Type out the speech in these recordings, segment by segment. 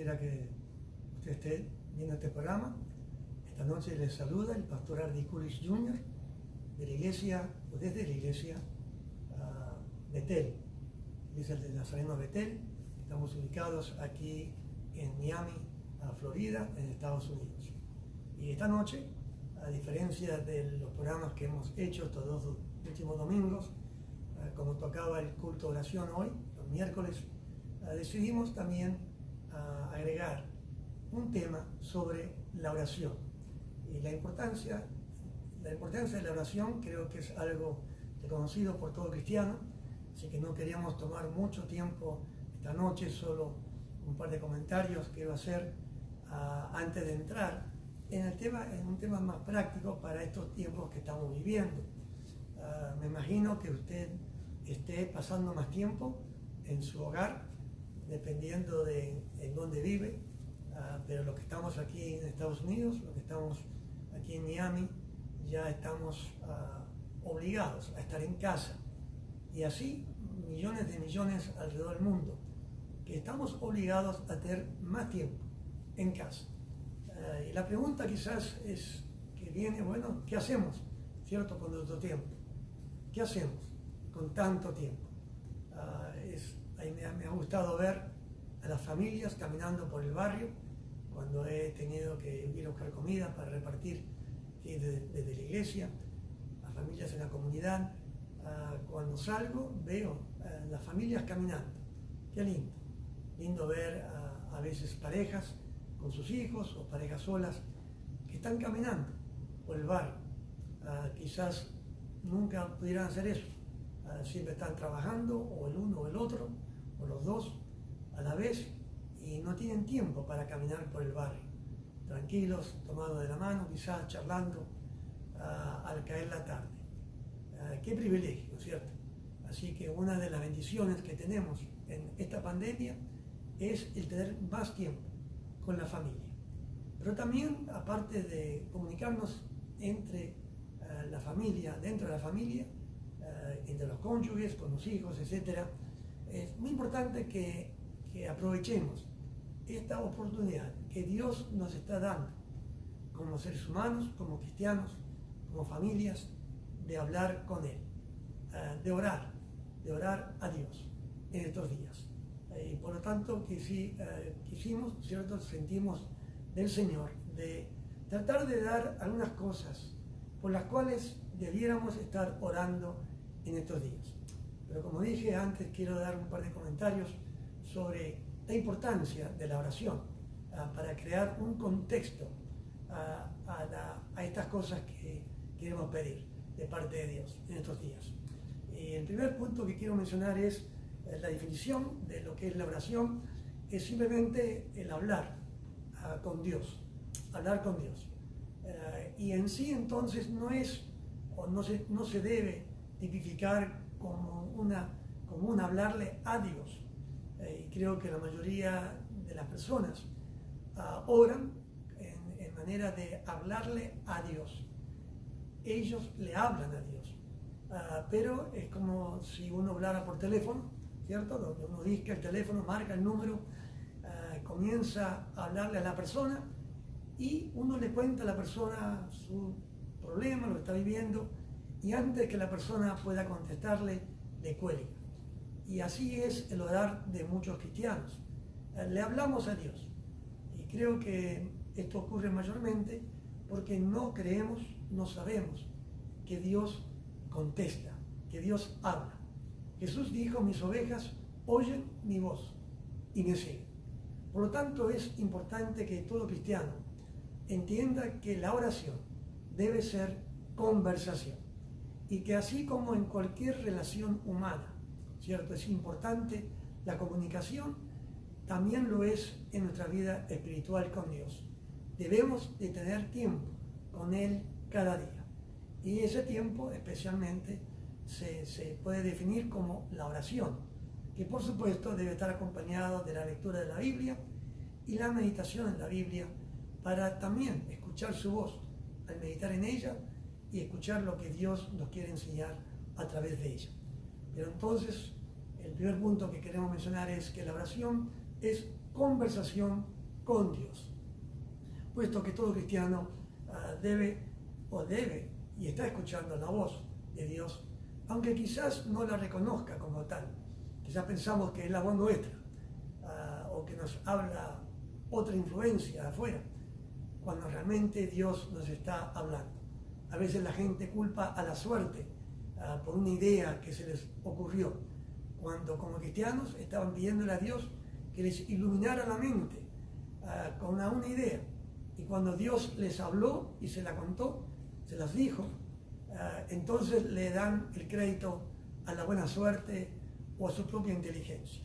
quiera que usted esté viendo este programa. Esta noche les saluda el pastor Ardi Kulish Jr. de la iglesia, o desde la iglesia Betel, iglesia del Nazareno Betel. Estamos ubicados aquí en Miami, Florida, en Estados Unidos. Y esta noche, a diferencia de los programas que hemos hecho estos dos últimos domingos, como tocaba el culto de oración hoy, los miércoles, decidimos también agregar un tema sobre la oración. Y la importancia de la oración creo que es algo reconocido por todo cristiano, así que no queríamos tomar mucho tiempo esta noche, solo un par de comentarios quiero hacer antes de entrar en un tema más práctico para estos tiempos que estamos viviendo. Me imagino que usted esté pasando más tiempo en su hogar, dependiendo de en dónde vive, pero los que estamos aquí en Estados Unidos, los que estamos aquí en Miami, ya estamos obligados a estar en casa. Y así millones de millones alrededor del mundo, que estamos obligados a tener más tiempo en casa. Y la pregunta quizás es que viene, bueno, ¿qué hacemos, cierto, con nuestro tiempo? ¿Qué hacemos con tanto tiempo? Me ha gustado ver a las familias caminando por el barrio cuando he tenido que ir a buscar comida para repartir desde la iglesia, a familias en la comunidad. Cuando salgo veo a las familias caminando. Qué lindo. Lindo ver a veces parejas con sus hijos o parejas solas que están caminando por el barrio. Quizás nunca pudieran hacer eso. Siempre están trabajando, o el uno o el otro, o los dos a la vez, y no tienen tiempo para caminar por el barrio, tranquilos, tomados de la mano, quizás charlando al caer la tarde. Qué privilegio, ¿no es cierto? Así que una de las bendiciones que tenemos en esta pandemia es el tener más tiempo con la familia. Pero también, aparte de comunicarnos entre la familia, dentro de la familia, entre los cónyuges, con los hijos, etc., es muy importante que aprovechemos esta oportunidad que Dios nos está dando como seres humanos, como cristianos, como familias, de hablar con Él, de orar a Dios en estos días. Y por lo tanto, quisimos, ¿cierto?, sentimos del Señor de tratar de dar algunas cosas por las cuales debiéramos estar orando en estos días. Pero como dije antes, quiero dar un par de comentarios sobre la importancia de la oración para crear un contexto a estas cosas que queremos pedir de parte de Dios en estos días. Y el primer punto que quiero mencionar es la definición de lo que es la oración. Es simplemente el hablar con Dios, hablar con Dios. Y en sí entonces no se debe tipificar como un hablarle a Dios. Y creo que la mayoría de las personas oran en manera de hablarle a Dios. Ellos le hablan a Dios, pero es como si uno hablara por teléfono, ¿cierto? Donde uno disca el teléfono, marca el número, comienza a hablarle a la persona y uno le cuenta a la persona su problema, lo que está viviendo, y antes que la persona pueda contestarle, le cuelga. Y así es el orar de muchos cristianos. Le hablamos a Dios. Y creo que esto ocurre mayormente porque no creemos, no sabemos que Dios contesta, que Dios habla. Jesús dijo: mis ovejas oyen mi voz y me siguen. Por lo tanto, es importante que todo cristiano entienda que la oración debe ser conversación. Y que así como en cualquier relación humana, ¿cierto?, es importante la comunicación, también lo es en nuestra vida espiritual con Dios. Debemos de tener tiempo con Él cada día. Y ese tiempo especialmente se puede definir como la oración, que por supuesto debe estar acompañado de la lectura de la Biblia y la meditación en la Biblia, para también escuchar su voz al meditar en ella y escuchar lo que Dios nos quiere enseñar a través de ella. Pero entonces, el primer punto que queremos mencionar es que la oración es conversación con Dios. Puesto que todo cristiano debe y está escuchando la voz de Dios, aunque quizás no la reconozca como tal. Quizás pensamos que es la voz nuestra, o que nos habla otra influencia de afuera, cuando realmente Dios nos está hablando. A veces la gente culpa a la suerte por una idea que se les ocurrió, cuando como cristianos estaban pidiéndole a Dios que les iluminara la mente con una idea. Y cuando Dios les habló y se la contó, se las dijo, entonces le dan el crédito a la buena suerte o a su propia inteligencia.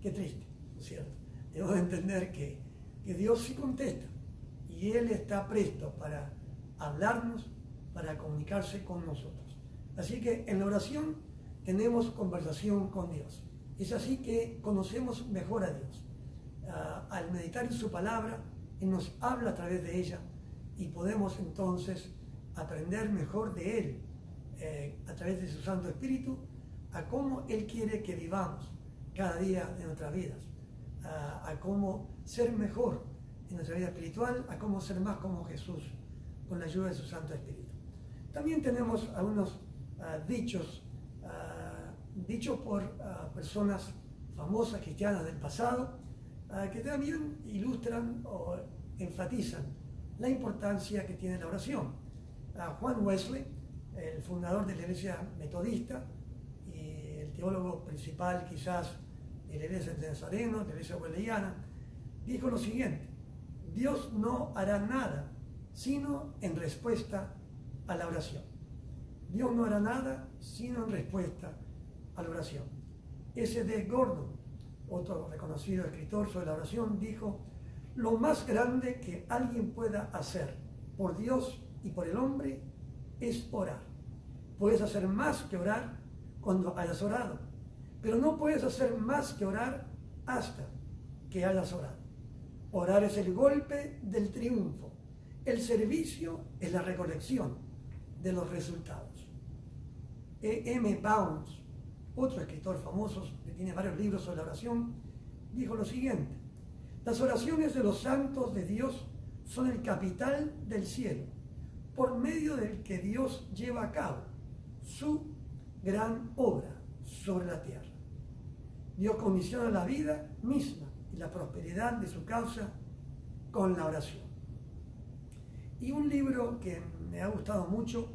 Qué triste, ¿no es cierto? Debemos entender que Dios sí contesta y Él está presto para hablarnos, para comunicarse con nosotros. Así que en la oración tenemos conversación con Dios. Es así que conocemos mejor a Dios. Al meditar en su palabra, Él nos habla a través de ella y podemos entonces aprender mejor de Él a través de su Santo Espíritu a cómo Él quiere que vivamos cada día de nuestras vidas, a cómo ser mejor en nuestra vida espiritual, a cómo ser más como Jesús con la ayuda de su Santo Espíritu. También tenemos algunos dichos por personas famosas cristianas del pasado que también ilustran o enfatizan la importancia que tiene la oración. Juan Wesley, el fundador de la Iglesia Metodista y el teólogo principal quizás de la Iglesia de Nazareno, de la Iglesia Wesleyana, dijo lo siguiente: Dios no hará nada sino en respuesta a la oración. Dios no hará nada sino en respuesta a la oración. S.D. Gordon, otro reconocido escritor sobre la oración, dijo: lo más grande que alguien pueda hacer por Dios y por el hombre es orar. Puedes hacer más que orar cuando hayas orado, pero no puedes hacer más que orar hasta que hayas orado. Orar es el golpe del triunfo. El servicio es la recolección de los resultados. E.M. Bounds, otro escritor famoso que tiene varios libros sobre la oración, dijo lo siguiente: las oraciones de los santos de Dios son el capital del cielo, por medio del que Dios lleva a cabo su gran obra sobre la tierra. Dios condiciona la vida misma y la prosperidad de su causa con la oración. Y un libro que me ha gustado mucho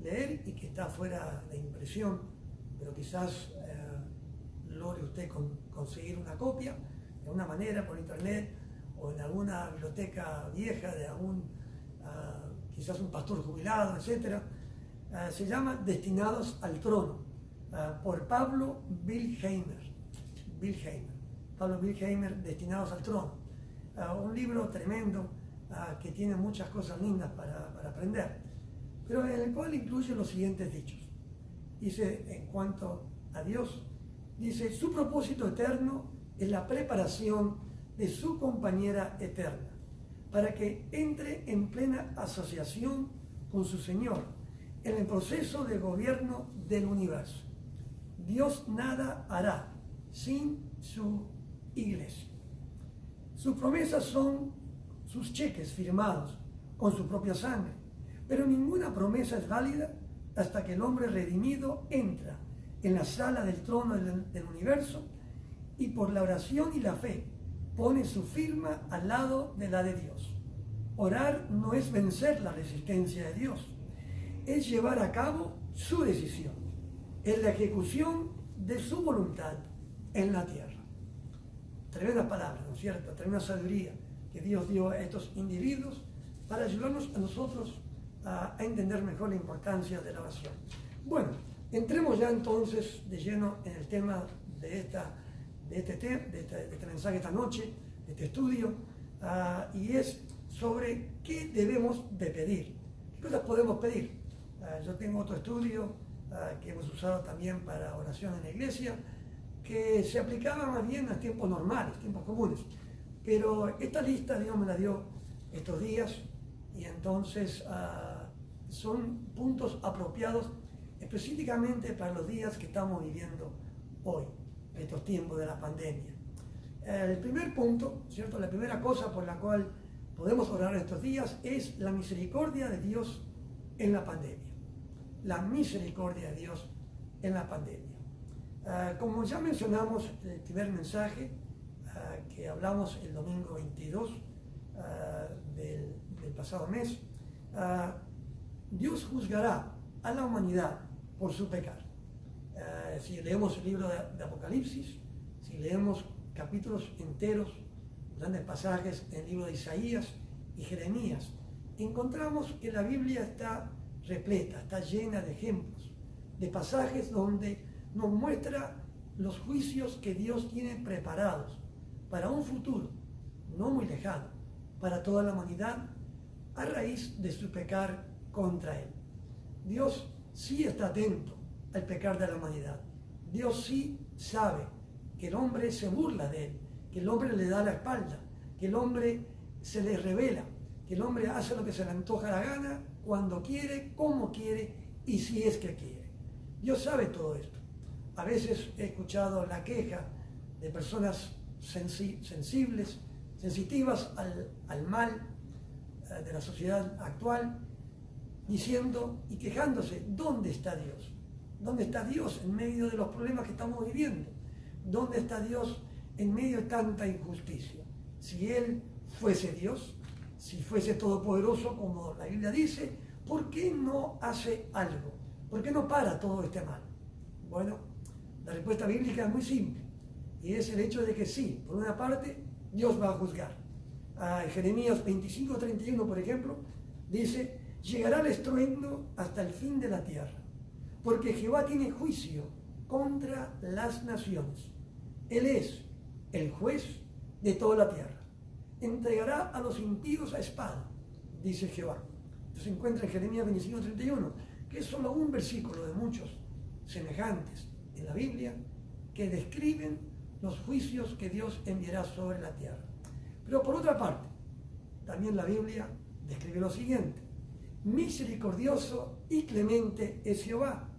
leer y que está fuera de impresión, pero quizás logre usted conseguir una copia de alguna manera por internet o en alguna biblioteca vieja de algún, quizás un pastor jubilado, etc. Se llama Destinados al Trono, por Pablo Wilheimer. Pablo Wilheimer, Destinados al Trono. Un libro tremendo que tiene muchas cosas lindas para aprender, pero en el cual incluye los siguientes dichos. Dice, en cuanto a Dios, dice: su propósito eterno es la preparación de su compañera eterna, para que entre en plena asociación con su Señor en el proceso de gobierno del universo. Dios nada hará sin su iglesia. Sus promesas son sus cheques firmados con su propia sangre, pero ninguna promesa es válida hasta que el hombre redimido entra en la sala del trono del universo y por la oración y la fe pone su firma al lado de la de Dios. Orar no es vencer la resistencia de Dios, es llevar a cabo su decisión, es la ejecución de su voluntad en la tierra. Tremendas palabras, ¿no es cierto? Tremenda sabiduría que Dios dio a estos individuos para ayudarnos a nosotros a entender mejor la importancia de la oración. Bueno, entremos ya entonces de lleno en el tema de este mensaje esta noche, de este estudio, y es sobre qué debemos de pedir, qué cosas podemos pedir. Yo tengo otro estudio que hemos usado también para oración en la iglesia, que se aplicaba más bien a tiempos normales, tiempos comunes, pero esta lista Dios me la dio estos días y entonces son puntos apropiados específicamente para los días que estamos viviendo hoy, estos tiempos de la pandemia. El primer punto, ¿cierto? La primera cosa por la cual podemos orar estos días es la misericordia de Dios en la pandemia. La misericordia de Dios en la pandemia. Como ya mencionamos en el primer mensaje que hablamos el domingo 22 del pasado mes, Dios juzgará a la humanidad por su pecado. Si leemos el libro de Apocalipsis, si leemos capítulos enteros, grandes pasajes en el libro de Isaías y Jeremías, encontramos que la Biblia está repleta, está llena de ejemplos, de pasajes donde nos muestra los juicios que Dios tiene preparados para un futuro no muy lejano, para toda la humanidad, a raíz de su pecar contra Él. Dios sí está atento al pecar de la humanidad. Dios sí sabe que el hombre se burla de Él, que el hombre le da la espalda, que el hombre se le revela, que el hombre hace lo que se le antoja la gana, cuando quiere, como quiere y si es que quiere. Dios sabe todo esto. A veces he escuchado la queja de personas sensibles, sensitivas al mal de la sociedad actual, diciendo y quejándose, ¿dónde está Dios? ¿Dónde está Dios en medio de los problemas que estamos viviendo? ¿Dónde está Dios en medio de tanta injusticia? Si Él fuese Dios, si fuese todopoderoso, como la Biblia dice, ¿por qué no hace algo? ¿Por qué no para todo este mal? Bueno, la respuesta bíblica es muy simple, y es el hecho de que sí, por una parte, Dios va a juzgar. Jeremías 25:31, por ejemplo, dice, llegará el estruendo hasta el fin de la tierra, porque Jehová tiene juicio contra las naciones. Él es el juez de toda la tierra. Entregará a los impíos a espada, dice Jehová. Esto se encuentra en Jeremías 25:31, que es solo un versículo de muchos semejantes en la Biblia que describen los juicios que Dios enviará sobre la tierra. Pero por otra parte, también la Biblia describe lo siguiente: misericordioso y clemente es Jehová,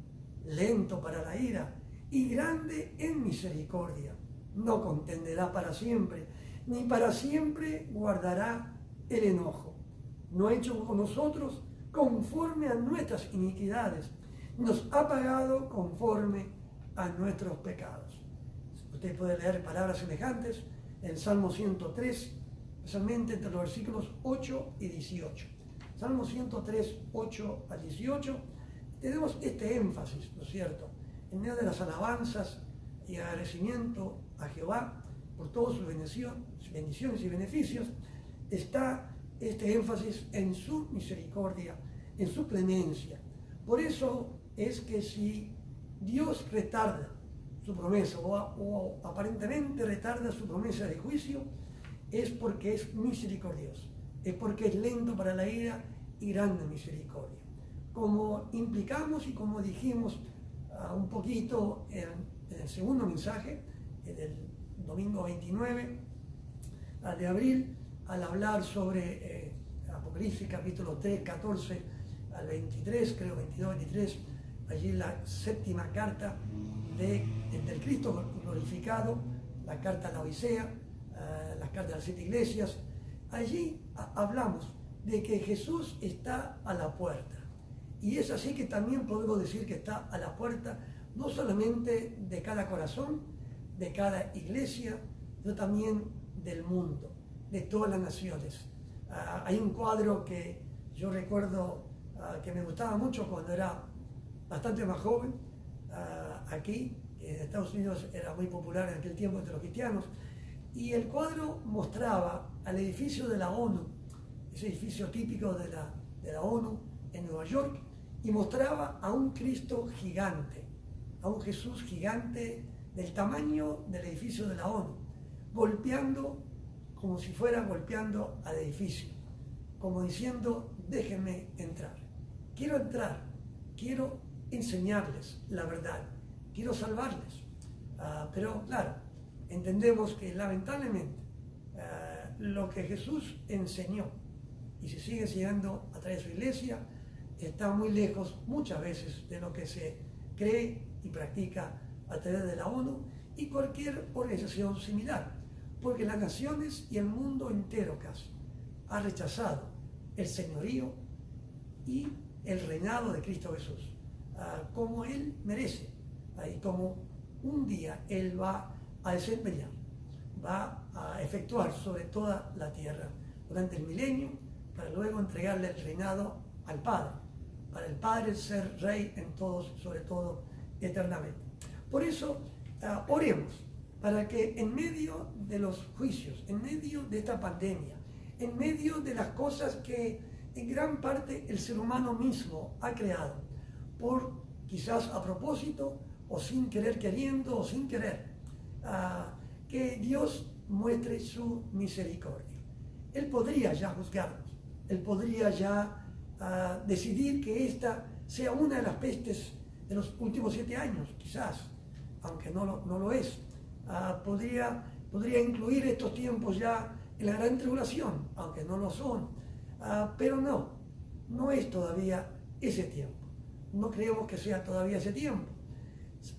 lento para la ira y grande en misericordia. No contenderá para siempre, ni para siempre guardará el enojo. No ha hecho con nosotros conforme a nuestras iniquidades, nos ha pagado conforme a nuestros pecados. Usted puede leer palabras semejantes en Salmo 103, especialmente entre los versículos 8 y 18. Salmo 103, 8 al 18, tenemos este énfasis, ¿no es cierto? En medio de las alabanzas y agradecimiento a Jehová por todas sus bendiciones y beneficios, está este énfasis en su misericordia, en su clemencia. Por eso es que si Dios retarda su promesa o aparentemente retarda su promesa de juicio, es porque es misericordioso, es porque es lento para la ira y grande misericordia. Como implicamos y como dijimos un poquito en el segundo mensaje, en el domingo 29 de abril, al hablar sobre Apocalipsis capítulo 3, 14 al 23, creo 22, 23, allí la séptima carta del Cristo glorificado, la carta a la Odisea, las cartas de las 7 iglesias. Allí hablamos de que Jesús está a la puerta. Y es así que también podemos decir que está a la puerta no solamente de cada corazón, de cada iglesia, sino también del mundo, de todas las naciones. Hay un cuadro que yo recuerdo que me gustaba mucho cuando era bastante más joven, aquí, en Estados Unidos era muy popular en aquel tiempo entre los cristianos, y el cuadro mostraba al edificio de la ONU, ese edificio típico de la ONU en Nueva York, y mostraba a un Cristo gigante, a un Jesús gigante del tamaño del edificio de la ONU, golpeando como si fuera golpeando al edificio, como diciendo, déjenme entrar, quiero enseñarles la verdad, quiero salvarles. Pero claro, entendemos que lamentablemente lo que Jesús enseñó y se sigue enseñando a través de su iglesia está muy lejos muchas veces de lo que se cree y practica a través de la ONU y cualquier organización similar. porque las naciones y el mundo entero casi ha rechazado el señorío y el reinado de Cristo Jesús, como Él merece, y como un día Él va a desempeñar, va a efectuar sobre toda la tierra durante el milenio, para luego entregarle el reinado al Padre, para el Padre ser rey en todos, sobre todo eternamente. Por eso, oremos para que en medio de los juicios, en medio de esta pandemia, en medio de las cosas que en gran parte el ser humano mismo ha creado, por quizás a propósito o sin querer queriendo o sin querer, que Dios muestre su misericordia. Él podría ya juzgarnos, Él podría ya decidir que esta sea una de las pestes de los últimos 7 años, quizás, aunque no lo es. Podría incluir estos tiempos ya en la gran tribulación, aunque no lo son. Pero no es todavía ese tiempo. No creemos que sea todavía ese tiempo,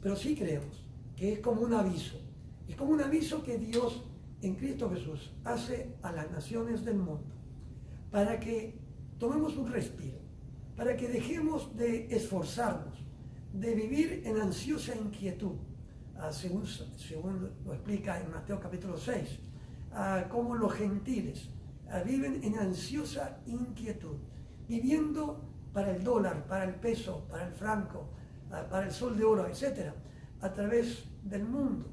pero sí creemos que es como un aviso. Es como un aviso que Dios en Cristo Jesús hace a las naciones del mundo, para que tomemos un respiro, para que dejemos de esforzarnos, de vivir en ansiosa inquietud, según lo explica en Mateo capítulo 6, como los gentiles viven en ansiosa inquietud, viviendo para el dólar, para el peso, para el franco, para el sol de oro, etc., a través del mundo,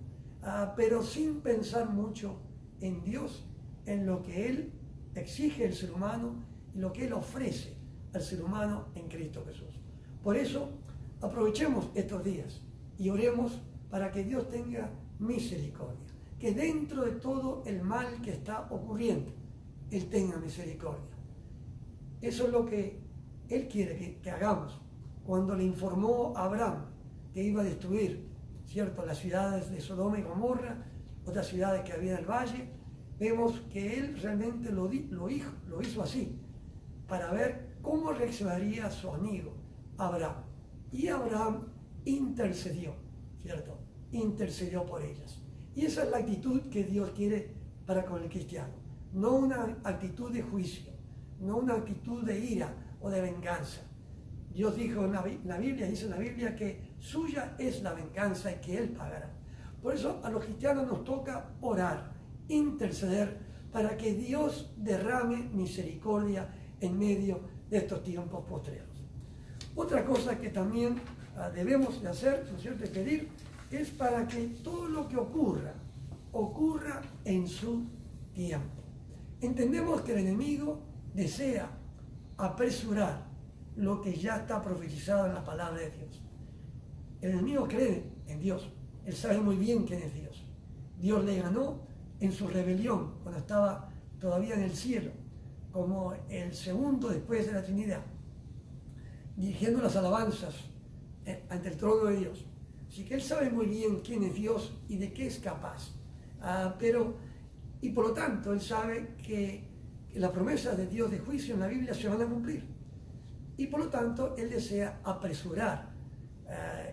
pero sin pensar mucho en Dios, en lo que Él exige al ser humano y lo que Él ofrece al ser humano en Cristo Jesús. Por eso, aprovechemos estos días y oremos para que Dios tenga misericordia, que dentro de todo el mal que está ocurriendo, Él tenga misericordia. Eso es lo que Él quiere que hagamos. Cuando le informó a Abraham que iba a destruir, ¿cierto?, las ciudades de Sodoma y Gomorra, otras ciudades que había en el valle, vemos que Él realmente lo hizo así, para ver cómo reaccionaría su amigo Abraham. Y Abraham intercedió, ¿cierto? Intercedió por ellas. Y esa es la actitud que Dios quiere para con el cristiano. No una actitud de juicio, no una actitud de ira o de venganza. Dios dijo en la Biblia, dice en la Biblia que suya es la venganza y que Él pagará. Por eso a los cristianos nos toca orar, interceder, para que Dios derrame misericordia en medio de estos tiempos postreros. Otra cosa que también debemos de hacer, ¿no es cierto?, de pedir, es para que todo lo que ocurra en su tiempo. Entendemos que el enemigo desea apresurar lo que ya está profetizado en la palabra de Dios. El enemigo cree en Dios, él sabe muy bien quién es Dios. Dios le ganó en su rebelión, cuando estaba todavía en el cielo, como el segundo después de la Trinidad, dirigiendo las alabanzas ante el trono de Dios. Así que Él sabe muy bien quién es Dios y de qué es capaz. Y por lo tanto, Él sabe que las promesas de Dios de juicio en la Biblia se van a cumplir. Y por lo tanto, Él desea apresurar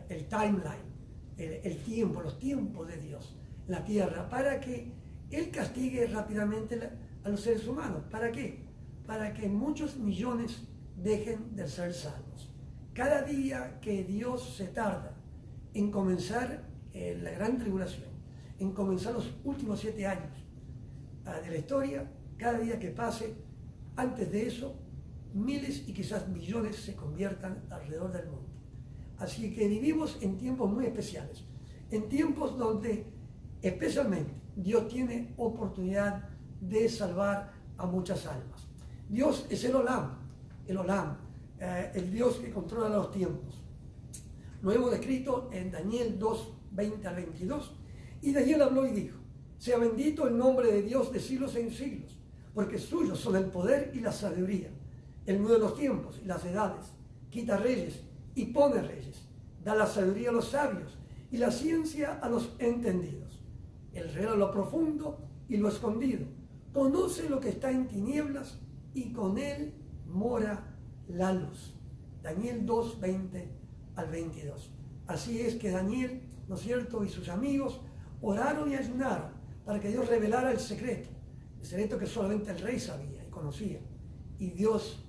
el timeline, el tiempo, los tiempos de Dios, la tierra, para que Él castigue rápidamente a los seres humanos. ¿Para qué? Para que muchos millones dejen de ser salvos. Cada día que Dios se tarda en comenzar la gran tribulación, en comenzar los últimos 7 años de la historia, cada día que pase, antes de eso, miles y quizás millones se conviertan alrededor del mundo. Así que vivimos en tiempos muy especiales, en tiempos donde especialmente Dios tiene oportunidad de salvar a muchas almas. Dios es el Olam, el Dios que controla los tiempos. Lo hemos descrito en Daniel 2, 20 al 22, y Daniel habló y dijo: sea bendito el nombre de Dios de siglos en siglos, porque suyos son el poder y la sabiduría. Él mude los tiempos y las edades, quita reyes y pone reyes, da la sabiduría a los sabios y la ciencia a los entendidos. Él revela lo profundo y lo escondido, conoce lo que está en tinieblas y con él mora la luz. Daniel 2, 20 al 22. Así es que Daniel, ¿no es cierto?, y sus amigos oraron y ayunaron para que Dios revelara el secreto que solamente el rey sabía y conocía. Y Dios,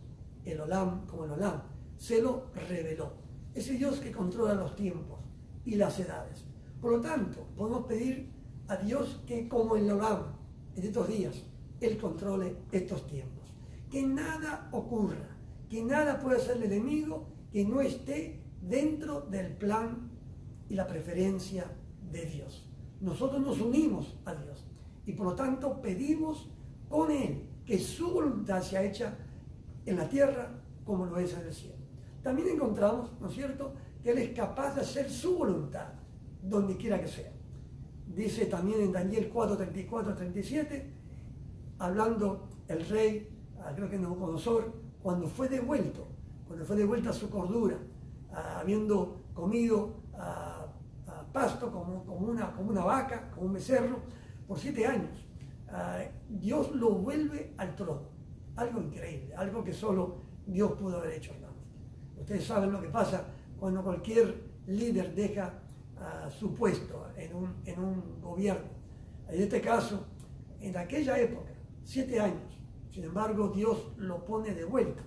el Olam, como el Olam, se lo reveló. Ese Dios que controla los tiempos y las edades. Por lo tanto, podemos pedir a Dios que, como el Olam, en estos días, Él controle estos tiempos. Que nada ocurra, que nada pueda ser el enemigo que no esté dentro del plan y la preferencia de Dios. Nosotros nos unimos a Dios y por lo tanto pedimos con Él que su voluntad sea hecha en la tierra como lo es en el cielo. También encontramos, ¿no es cierto?, que Él es capaz de hacer su voluntad donde quiera que sea. Dice también en Daniel 4, 34, 37, hablando el rey, creo que Nabucodonosor, cuando fue devuelta a su cordura, habiendo comido pasto como una vaca, como un becerro, por 7 años, Dios lo vuelve al trono. Algo increíble, algo que solo Dios pudo haber hecho, hermanos. Ustedes saben lo que pasa cuando cualquier líder deja su puesto en un gobierno. En este caso, en aquella época, 7 años, sin embargo, Dios lo pone de vuelta.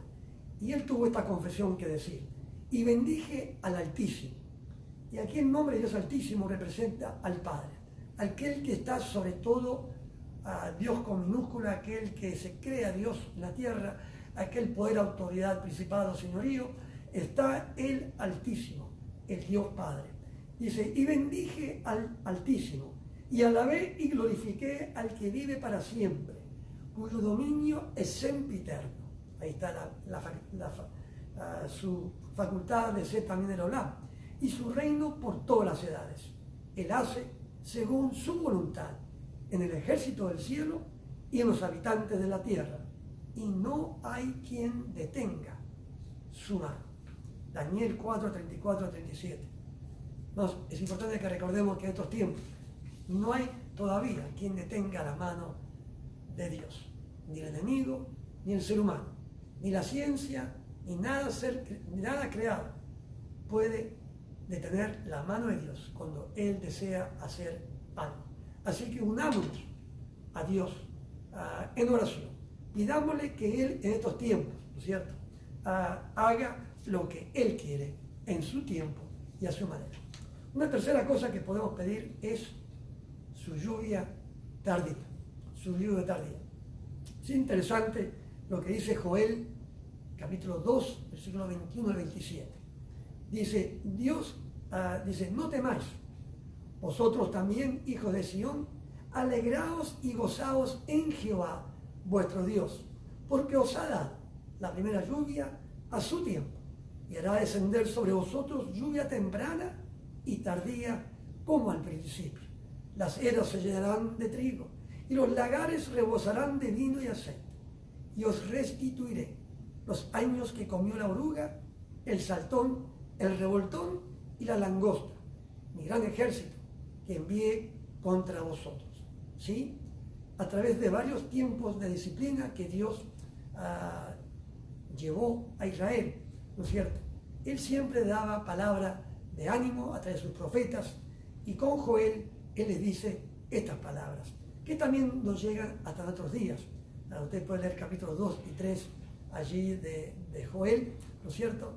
Y él tuvo esta confesión que decir: y bendije al Altísimo. Y aquí el nombre de Dios Altísimo representa al Padre, aquel que está sobre todo, a Dios con minúscula, aquel que se crea Dios en la tierra, aquel poder, autoridad, principado, señorío, está el Altísimo, el Dios Padre. Dice: y bendije al Altísimo, y alabé y glorifiqué al que vive para siempre, cuyo dominio es sempiterno. Ahí está su facultad de ser también el Olam, y su reino por todas las edades. Él hace según su voluntad en el ejército del cielo y en los habitantes de la tierra, y no hay quien detenga su mano. Daniel 4, 34, 37. Es importante que recordemos que en estos tiempos no hay todavía quien detenga la mano de Dios, ni el enemigo, ni el ser humano, ni la ciencia, ni nada creado puede detener la mano de Dios cuando Él desea hacer algo. Así que unámonos a Dios en oración. Pidámosle que Él en estos tiempos, ¿no es cierto?, haga lo que Él quiere en su tiempo y a su manera. Una tercera cosa que podemos pedir es su lluvia tardía. Su lluvia tardía. Es interesante lo que dice Joel, capítulo 2, versículo 21 al 27. Dice, Dios dice: no temáis, vosotros también, hijos de Sión, alegraos y gozaos en Jehová, vuestro Dios, porque os ha dado la primera lluvia a su tiempo, y hará descender sobre vosotros lluvia temprana y tardía como al principio. Las eras se llenarán de trigo, y los lagares rebosarán de vino y aceite. Y os restituiré los años que comió la oruga, el saltón, el revoltón y la langosta, mi gran ejército que envié contra vosotros. ¿Sí? A través de varios tiempos de disciplina que Dios llevó a Israel, ¿no es cierto? Él siempre daba palabra de ánimo a través de sus profetas, y con Joel Él les dice estas palabras, que también nos llegan hasta nuestros días. Usted puede leer capítulos 2 y 3 allí de Joel, ¿no es cierto?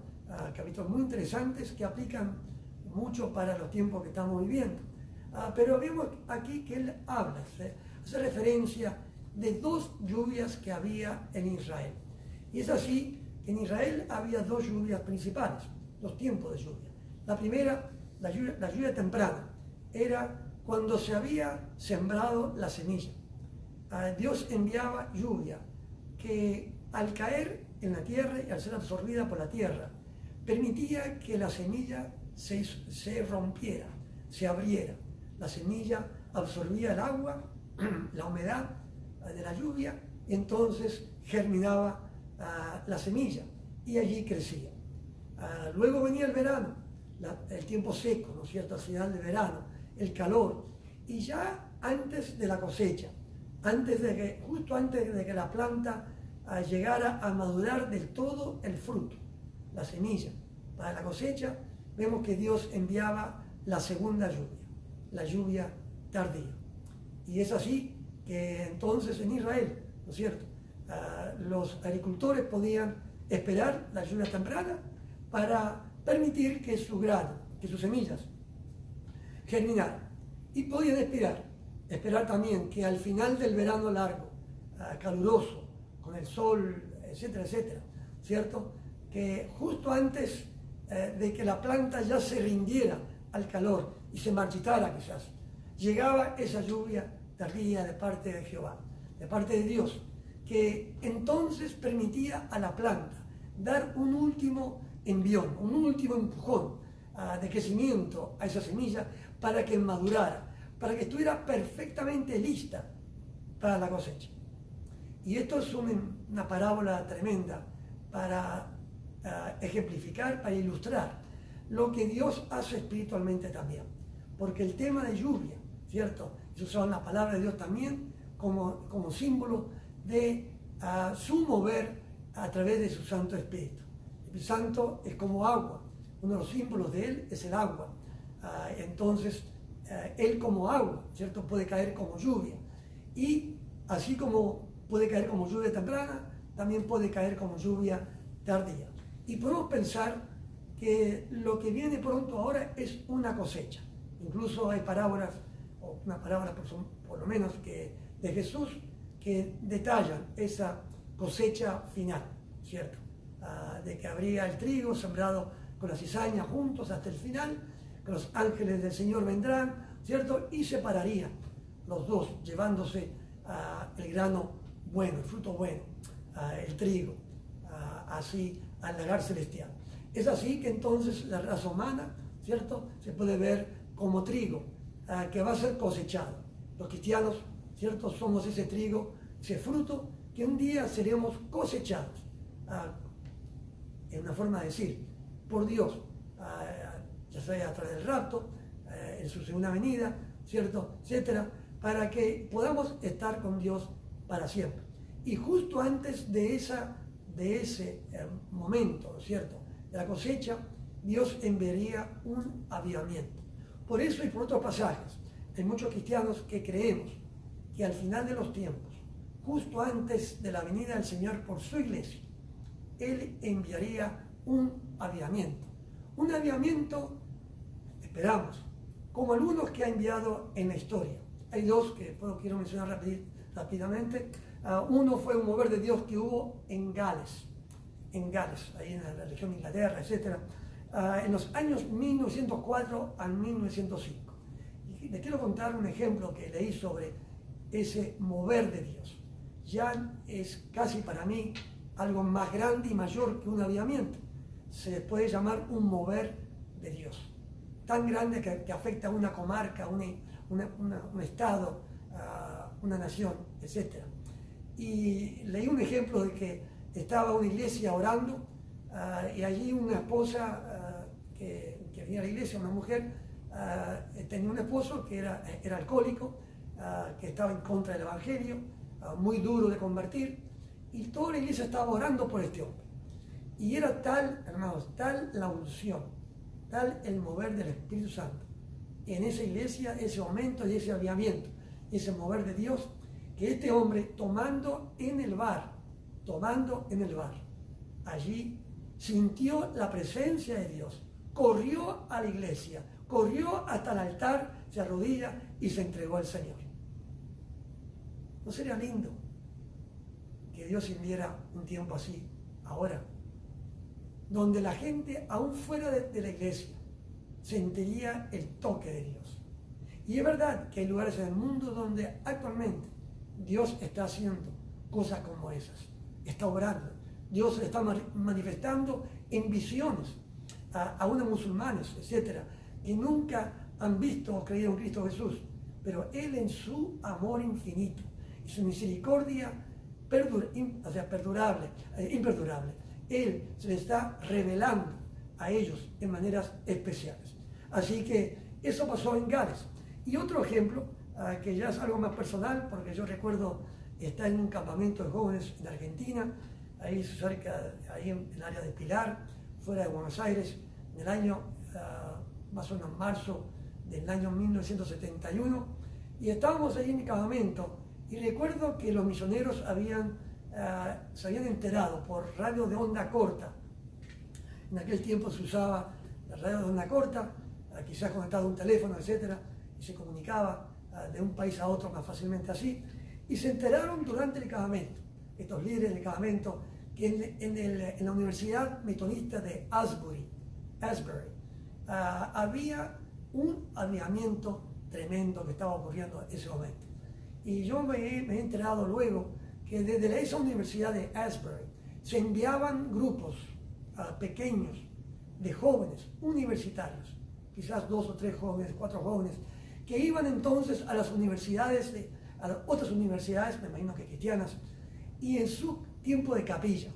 Capítulos muy interesantes que aplican mucho para los tiempos que estamos viviendo. Pero vemos aquí que él hace referencia de 2 lluvias que había en Israel. Y es así que en Israel había 2 lluvias principales, 2 tiempos de lluvia. La primera, la lluvia temprana, era cuando se había sembrado la semilla. Dios enviaba lluvia que, al caer en la tierra y al ser absorbida por la tierra, permitía que la semilla se rompiera, se abriera. La semilla absorbía el agua, la humedad de la lluvia, y entonces germinaba la semilla y allí crecía. Luego venía el verano, el tiempo seco, ¿no es cierto?, al final del verano, el calor, y ya antes de la cosecha, justo antes de que la planta llegara a madurar del todo el fruto, la semilla, para la cosecha, vemos que Dios enviaba la segunda lluvia, la lluvia tardía. Y es así que entonces en Israel, ¿no es cierto?, los agricultores podían esperar la lluvia temprana para permitir que su grano, que sus semillas germinaran. Y podían esperar también que al final del verano largo, caluroso, con el sol, etcétera, etcétera, ¿cierto?, que justo antes de que la planta ya se rindiera al calor y se marchitara quizás, llegaba esa lluvia tardía de parte de Jehová, de parte de Dios, que entonces permitía a la planta dar un último envión, un último empujón de crecimiento a esa semilla para que madurara, para que estuviera perfectamente lista para la cosecha. Y esto es una parábola tremenda para ejemplificar, para ilustrar lo que Dios hace espiritualmente también. Porque el tema de lluvia, ¿cierto? Se usa la palabra de Dios también como símbolo de su mover a través de su Santo Espíritu. El Santo es como agua. Uno de los símbolos de Él es el agua. Entonces, Él como agua, ¿cierto?, puede caer como lluvia. Y así como puede caer como lluvia temprana, también puede caer como lluvia tardía. Y podemos pensar que lo que viene pronto ahora es una cosecha. Incluso hay parábolas, o una parábola por lo menos de Jesús, que detallan esa cosecha final, ¿cierto? De que habría el trigo sembrado con la cizaña juntos hasta el final, que los ángeles del Señor vendrán, ¿cierto?, y separarían los dos, llevándose el grano bueno, el fruto bueno, el trigo, así al lagar celestial. Es así que entonces la raza humana, ¿cierto?, se puede ver como trigo que va a ser cosechado. Los cristianos, ¿cierto?, somos ese trigo, ese fruto que un día seremos cosechados, en una forma de decir, por Dios, ya sea a través del rapto, en su segunda venida, ¿cierto?, etcétera, para que podamos estar con Dios para siempre. Y justo antes de ese momento, ¿cierto?, de la cosecha, Dios enviaría un avivamiento. Por eso y por otros pasajes, hay muchos cristianos que creemos que al final de los tiempos, justo antes de la venida del Señor por su iglesia, Él enviaría un avivamiento. Un avivamiento, esperamos, como algunos que ha enviado en la historia. Hay dos que quiero mencionar rápidamente. Uno fue un mover de Dios que hubo en Gales, ahí en la región de Inglaterra, etc., en los años 1904 al 1905. Y les quiero contar un ejemplo que leí sobre ese mover de Dios. Ya es casi para mí algo más grande y mayor que un avivamiento. Se puede llamar un mover de Dios. Tan grande que afecta a una comarca, un estado, una nación, etc. Y leí un ejemplo de que estaba una iglesia orando y allí una esposa que venía a la iglesia, una mujer, tenía un esposo que era alcohólico, que estaba en contra del evangelio, muy duro de convertir, y toda la iglesia estaba orando por este hombre. Y era tal, hermanos, tal la unción, tal el mover del Espíritu Santo en esa iglesia, ese momento y ese avivamiento, ese mover de Dios, que este hombre tomando en el bar, allí sintió la presencia de Dios, corrió a la iglesia, corrió hasta el altar, se arrodilla y se entregó al Señor. ¿No sería lindo que Dios enviara un tiempo así, ahora? Donde la gente, aún fuera de la iglesia, sentiría el toque de Dios. Y es verdad que hay lugares en el mundo donde actualmente Dios está haciendo cosas como esas. Está obrando. Dios se está manifestando en visiones a unos musulmanes, etcétera, que nunca han visto o creído en Cristo Jesús. Pero Él, en su amor infinito y su misericordia imperdurable, Él se le está revelando a ellos en maneras especiales. Así que eso pasó en Gales. Y otro ejemplo, que ya es algo más personal, porque yo recuerdo estar en un campamento de jóvenes en Argentina, ahí cerca, ahí en el área de Pilar, fuera de Buenos Aires, en el año, más o menos marzo del año 1971, Y estábamos allí en el campamento y recuerdo que los misioneros se habían enterado por radio de onda corta. En aquel tiempo se usaba la radio de onda corta, quizás conectado a un teléfono, etcétera, y se comunicaba de un país a otro más fácilmente así. Y se enteraron durante el campamento, estos líderes del campamento, que en la Universidad Metodista de Asbury, había un avivamiento tremendo que estaba ocurriendo en ese momento. Y yo me he enterado luego que desde esa Universidad de Asbury se enviaban grupos pequeños de jóvenes universitarios, quizás 2 o 3 jóvenes, 4 jóvenes, que iban entonces a las universidades, a las otras universidades, me imagino que cristianas, y en su tiempo de capilla,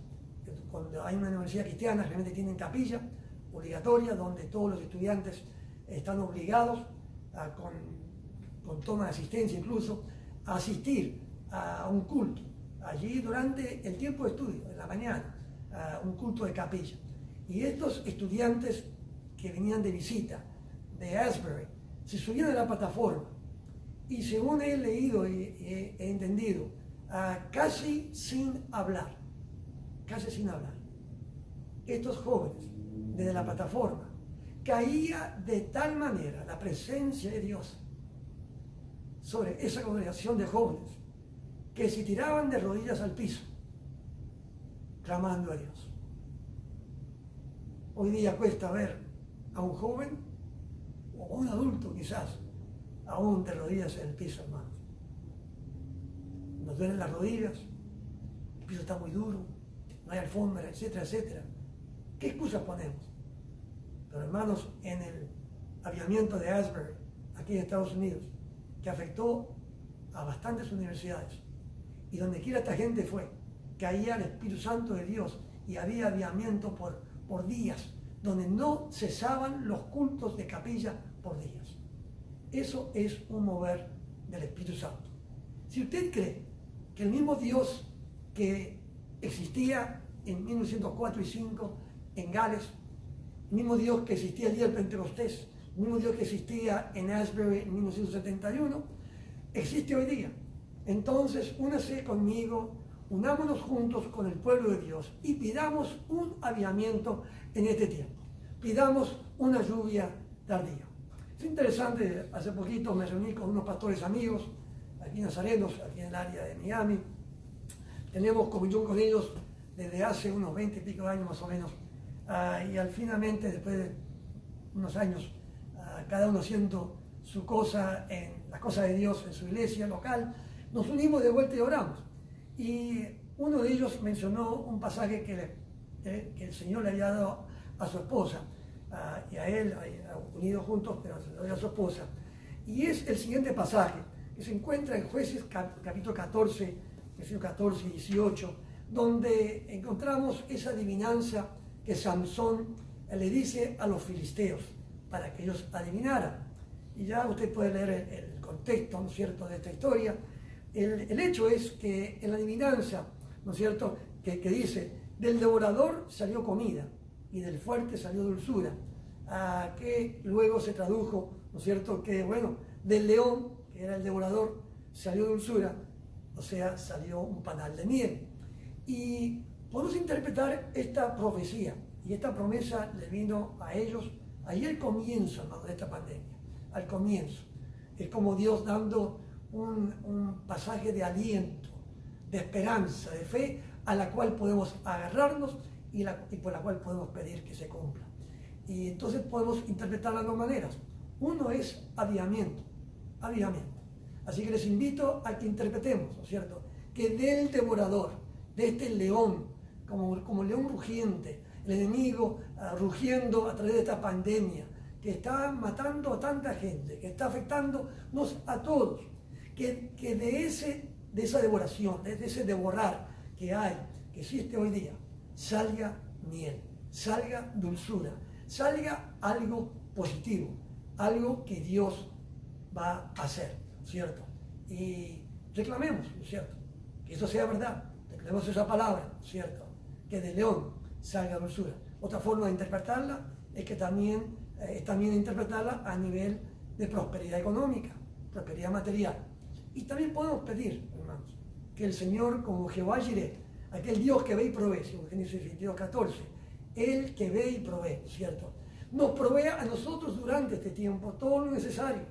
cuando hay una universidad cristiana, realmente tienen capilla obligatoria, donde todos los estudiantes están obligados, con toma de asistencia incluso, a asistir a un culto, allí durante el tiempo de estudio, en la mañana, un culto de capilla. Y estos estudiantes que venían de visita de Asbury se subían a la plataforma y, según he leído y he entendido, casi sin hablar, estos jóvenes desde la plataforma caía de tal manera la presencia de Dios sobre esa congregación de jóvenes que se tiraban de rodillas al piso clamando a Dios. Hoy día cuesta ver a un joven o a un adulto quizás aún de rodillas en el piso, hermanos. Nos duelen las rodillas, el piso está muy duro, no hay alfombra, etcétera, etcétera. ¿Qué excusas ponemos? Pero, hermanos, en el avivamiento de Asbury, aquí en Estados Unidos, que afectó a bastantes universidades, y donde quiera esta gente fue, caía el Espíritu Santo de Dios y había avivamiento por días, donde no cesaban los cultos de capilla por días. Eso es un mover del Espíritu Santo. Si usted cree que el mismo Dios que existía en 1904 y 5 en Gales, el mismo Dios que existía el día del Pentecostés, el mismo Dios que existía en Asbury en 1971, existe hoy día. Entonces, únase conmigo, unámonos juntos con el pueblo de Dios y pidamos un avivamiento en este tiempo. Pidamos una lluvia tardía. Es interesante, hace poquito me reuní con unos pastores amigos, aquí nazarenos, aquí en el área de Miami. Tenemos comunión con ellos desde hace unos 20 y pico de años más o menos. Y al finalmente, después de unos años, cada uno haciendo su cosa, en las cosas de Dios en su iglesia local, nos unimos de vuelta y oramos. Y uno de ellos mencionó un pasaje que el Señor le había dado a su esposa, y a él, unidos juntos, pero se lo dio a su esposa. Y es el siguiente pasaje, que se encuentra en Jueces capítulo 14, versículos 14 y 18, donde encontramos esa adivinanza que Sansón le dice a los filisteos para que ellos adivinaran. Y ya usted puede leer el contexto, ¿no es cierto?, de esta historia. El hecho es que en la adivinanza, ¿no es cierto?, que dice, del devorador salió comida y del fuerte salió dulzura, que luego se tradujo, ¿no es cierto?, que bueno, del león, que era el devorador, salió dulzura, o sea, salió un panal de miel. Y podemos interpretar esta profecía y esta promesa le vino a ellos ahí al comienzo, hermano, de esta pandemia, al comienzo. Es como Dios dando un pasaje de aliento, de esperanza, de fe, a la cual podemos agarrarnos y por la cual podemos pedir que se cumpla. Y entonces podemos interpretarla de dos maneras. Uno es avivamiento. Así que les invito a que interpretemos, ¿no es cierto?, que del devorador, de este león, como león rugiente, el enemigo rugiendo a través de esta pandemia, que está matando a tanta gente, que está afectándonos a todos, que de esa devoración, de ese devorar que existe hoy día, salga miel, salga dulzura, salga algo positivo, algo que Dios va a hacer, ¿cierto? Y reclamemos, ¿cierto?, que eso sea verdad, reclamemos esa palabra, ¿cierto?, que de león salga dulzura. Otra forma de interpretarla es que también interpretarla a nivel de prosperidad económica, prosperidad material. Y también podemos pedir, hermanos, que el Señor, como Jehová Jireh, aquel Dios que ve y provee, según Génesis 22:14, Él que ve y provee, ¿cierto? Nos provea a nosotros durante este tiempo todo lo necesario.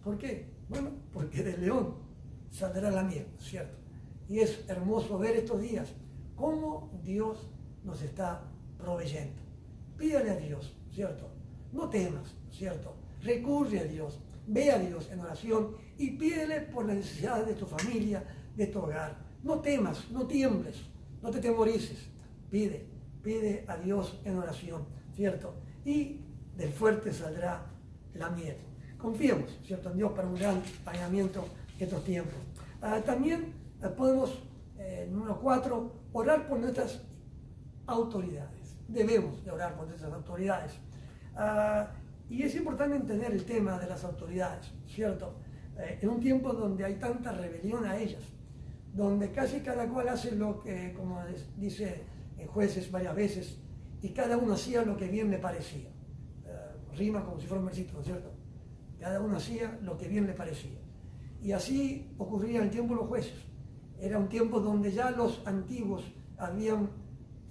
¿Por qué? Bueno, porque del león saldrá la miel, ¿cierto? Y es hermoso ver estos días cómo Dios nos está proveyendo. Pídale a Dios, ¿cierto? No temas, ¿cierto? Recurre a Dios, ve a Dios en oración y pídele por las necesidades de tu familia, de tu hogar. No temas, no tiembles, no te temorices. Pide a Dios en oración, ¿cierto? Y del fuerte saldrá la miel. Confiemos, ¿cierto?, en Dios para un gran pañamiento en estos tiempos. También podemos, número 4, orar por nuestras autoridades. Debemos de orar por nuestras autoridades. Y es importante entender el tema de las autoridades, ¿cierto? En un tiempo donde hay tanta rebelión a ellas, donde casi cada cual hace lo que, como dice en Jueces varias veces, y cada uno hacía lo que bien le parecía. Rima como si fuera un versículo, ¿cierto? Cada uno hacía lo que bien le parecía. Y así ocurría en el tiempo de los jueces. Era un tiempo donde ya los antiguos habían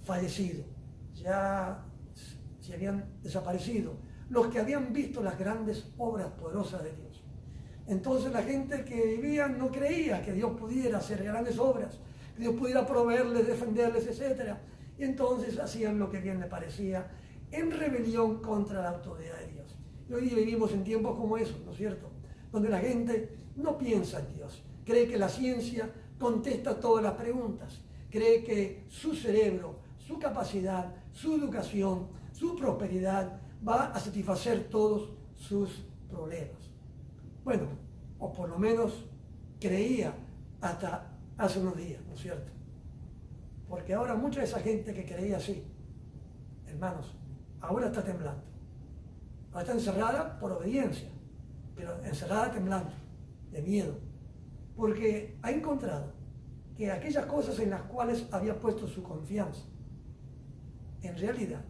fallecido, ya se habían desaparecido, los que habían visto las grandes obras poderosas de Dios. Entonces la gente que vivía no creía que Dios pudiera hacer grandes obras, que Dios pudiera proveerles, defenderles, etc. Y entonces hacían lo que bien les parecía, en rebelión contra la autoridad de Dios. Y hoy día vivimos en tiempos como esos, ¿no es cierto?, donde la gente no piensa en Dios, cree que la ciencia contesta todas las preguntas, cree que su cerebro, su capacidad, su educación, su prosperidad va a satisfacer todos sus problemas. Bueno, o por lo menos creía hasta hace unos días, ¿no es cierto? Porque ahora mucha de esa gente que creía así, hermanos, ahora está temblando. Ahora está encerrada por obediencia, pero encerrada temblando, de miedo, porque ha encontrado que aquellas cosas en las cuales había puesto su confianza, en realidad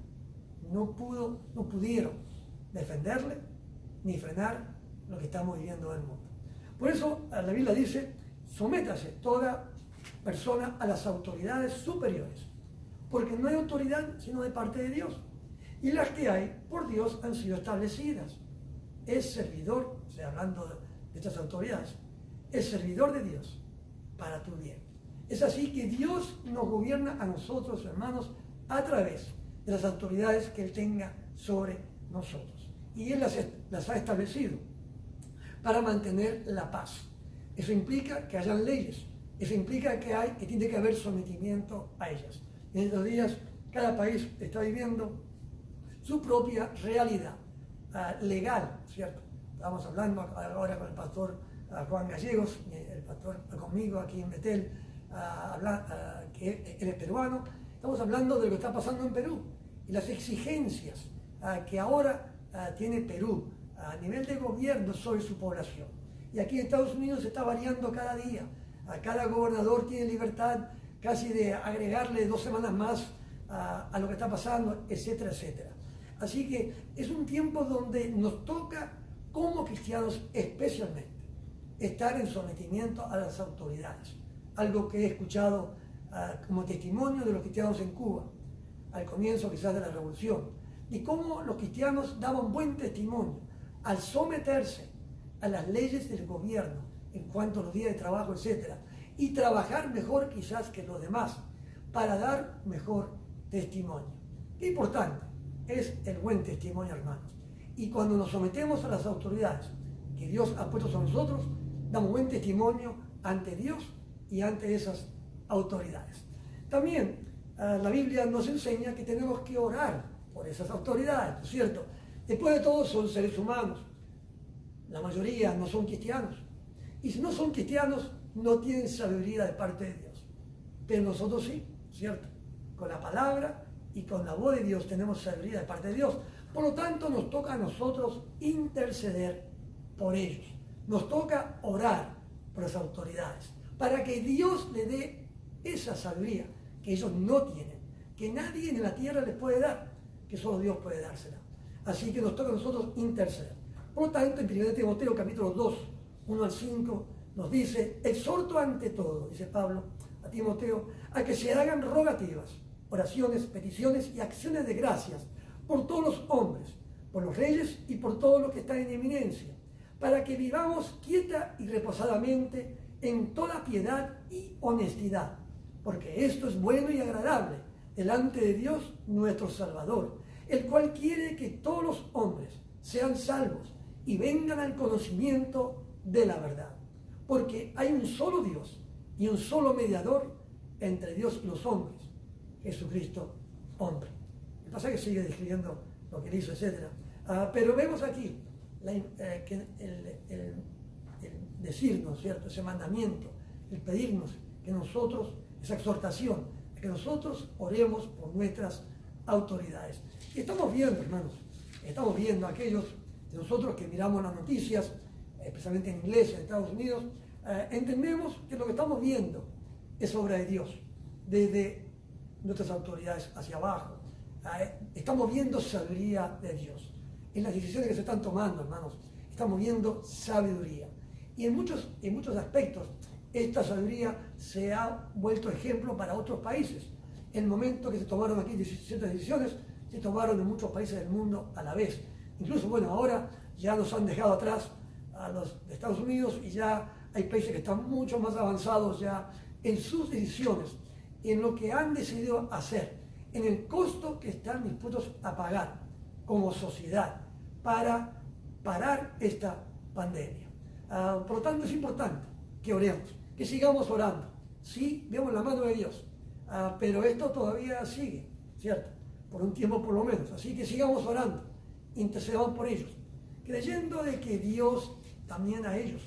no pudieron defenderle ni frenar lo que estamos viviendo en el mundo. Por eso la Biblia dice: sométase toda persona a las autoridades superiores, porque no hay autoridad sino de parte de Dios, y las que hay por Dios han sido establecidas. Es servidor, o sea, hablando de estas autoridades, es servidor de Dios para tu bien. Es así que Dios nos gobierna a nosotros, hermanos, a través de las autoridades que Él tenga sobre nosotros. Y Él las ha establecido para mantener la paz. Eso implica que hayan leyes, eso implica que tiene que haber sometimiento a ellas. En estos días cada país está viviendo su propia realidad legal, ¿cierto? Estamos hablando ahora con el pastor Juan Gallegos, el pastor conmigo aquí en Betel, que él es peruano. Estamos hablando de lo que está pasando en Perú y las exigencias que ahora tiene Perú a nivel de gobierno sobre su población. Y aquí en Estados Unidos se está variando cada día. Cada gobernador tiene libertad casi de agregarle 2 semanas más a lo que está pasando, etcétera, etcétera. Así que es un tiempo donde nos toca, como cristianos especialmente, estar en sometimiento a las autoridades. Algo que he escuchado como testimonio de los cristianos en Cuba, al comienzo quizás de la revolución, y cómo los cristianos daban buen testimonio al someterse a las leyes del gobierno en cuanto a los días de trabajo, etcétera, y trabajar mejor quizás que los demás para dar mejor testimonio. Qué importante es el buen testimonio, hermanos. Y cuando nos sometemos a las autoridades que Dios ha puesto sobre nosotros, damos buen testimonio ante Dios y ante esas autoridades. También la Biblia nos enseña que tenemos que orar por esas autoridades, ¿no es cierto? Después de todo son seres humanos. La mayoría no son cristianos. Y si no son cristianos, no tienen sabiduría de parte de Dios. Pero nosotros sí, ¿cierto? Con la palabra y con la voz de Dios tenemos sabiduría de parte de Dios. Por lo tanto, nos toca a nosotros interceder por ellos. Nos toca orar por las autoridades para que Dios le dé esa sabiduría que ellos no tienen, que nadie en la tierra les puede dar, que solo Dios puede dársela. Así que nos toca a nosotros interceder. Por lo tanto, en 1 Timoteo capítulo 2, 1 al 5, nos dice: exhorto ante todo, dice Pablo a Timoteo, a que se hagan rogativas, oraciones, peticiones y acciones de gracias por todos los hombres, por los reyes y por todos los que están en eminencia, para que vivamos quieta y reposadamente en toda piedad y honestidad, porque esto es bueno y agradable delante de Dios nuestro Salvador, el cual quiere que todos los hombres sean salvos y vengan al conocimiento de la verdad. Porque hay un solo Dios y un solo mediador entre Dios y los hombres, Jesucristo, hombre. El pasaje sigue describiendo lo que él hizo, etc. Pero vemos aquí que el decirnos, ¿cierto?, ese mandamiento, el pedirnos que nosotros, esa exhortación, que nosotros oremos por nuestras autoridades. Y estamos viendo, hermanos, estamos viendo aquellos de nosotros que miramos las noticias, especialmente en inglés, en Estados Unidos, entendemos que lo que estamos viendo es obra de Dios, desde nuestras autoridades hacia abajo. Estamos viendo sabiduría de Dios. En las decisiones que se están tomando, hermanos, estamos viendo sabiduría. Y en muchos aspectos, esta sabiduría se ha vuelto ejemplo para otros países. En el momento que se tomaron aquí ciertas decisiones, se tomaron en muchos países del mundo a la vez. Incluso, bueno, ahora ya nos han dejado atrás a los de Estados Unidos y ya hay países que están mucho más avanzados ya en sus decisiones, en lo que han decidido hacer, en el costo que están dispuestos a pagar como sociedad para parar esta pandemia. Por lo tanto, es importante que oremos, que sigamos orando. Sí, vemos la mano de Dios, pero esto todavía sigue, ¿cierto? Por un tiempo por lo menos. Así que sigamos orando, intercedamos por ellos, creyendo de que Dios también a ellos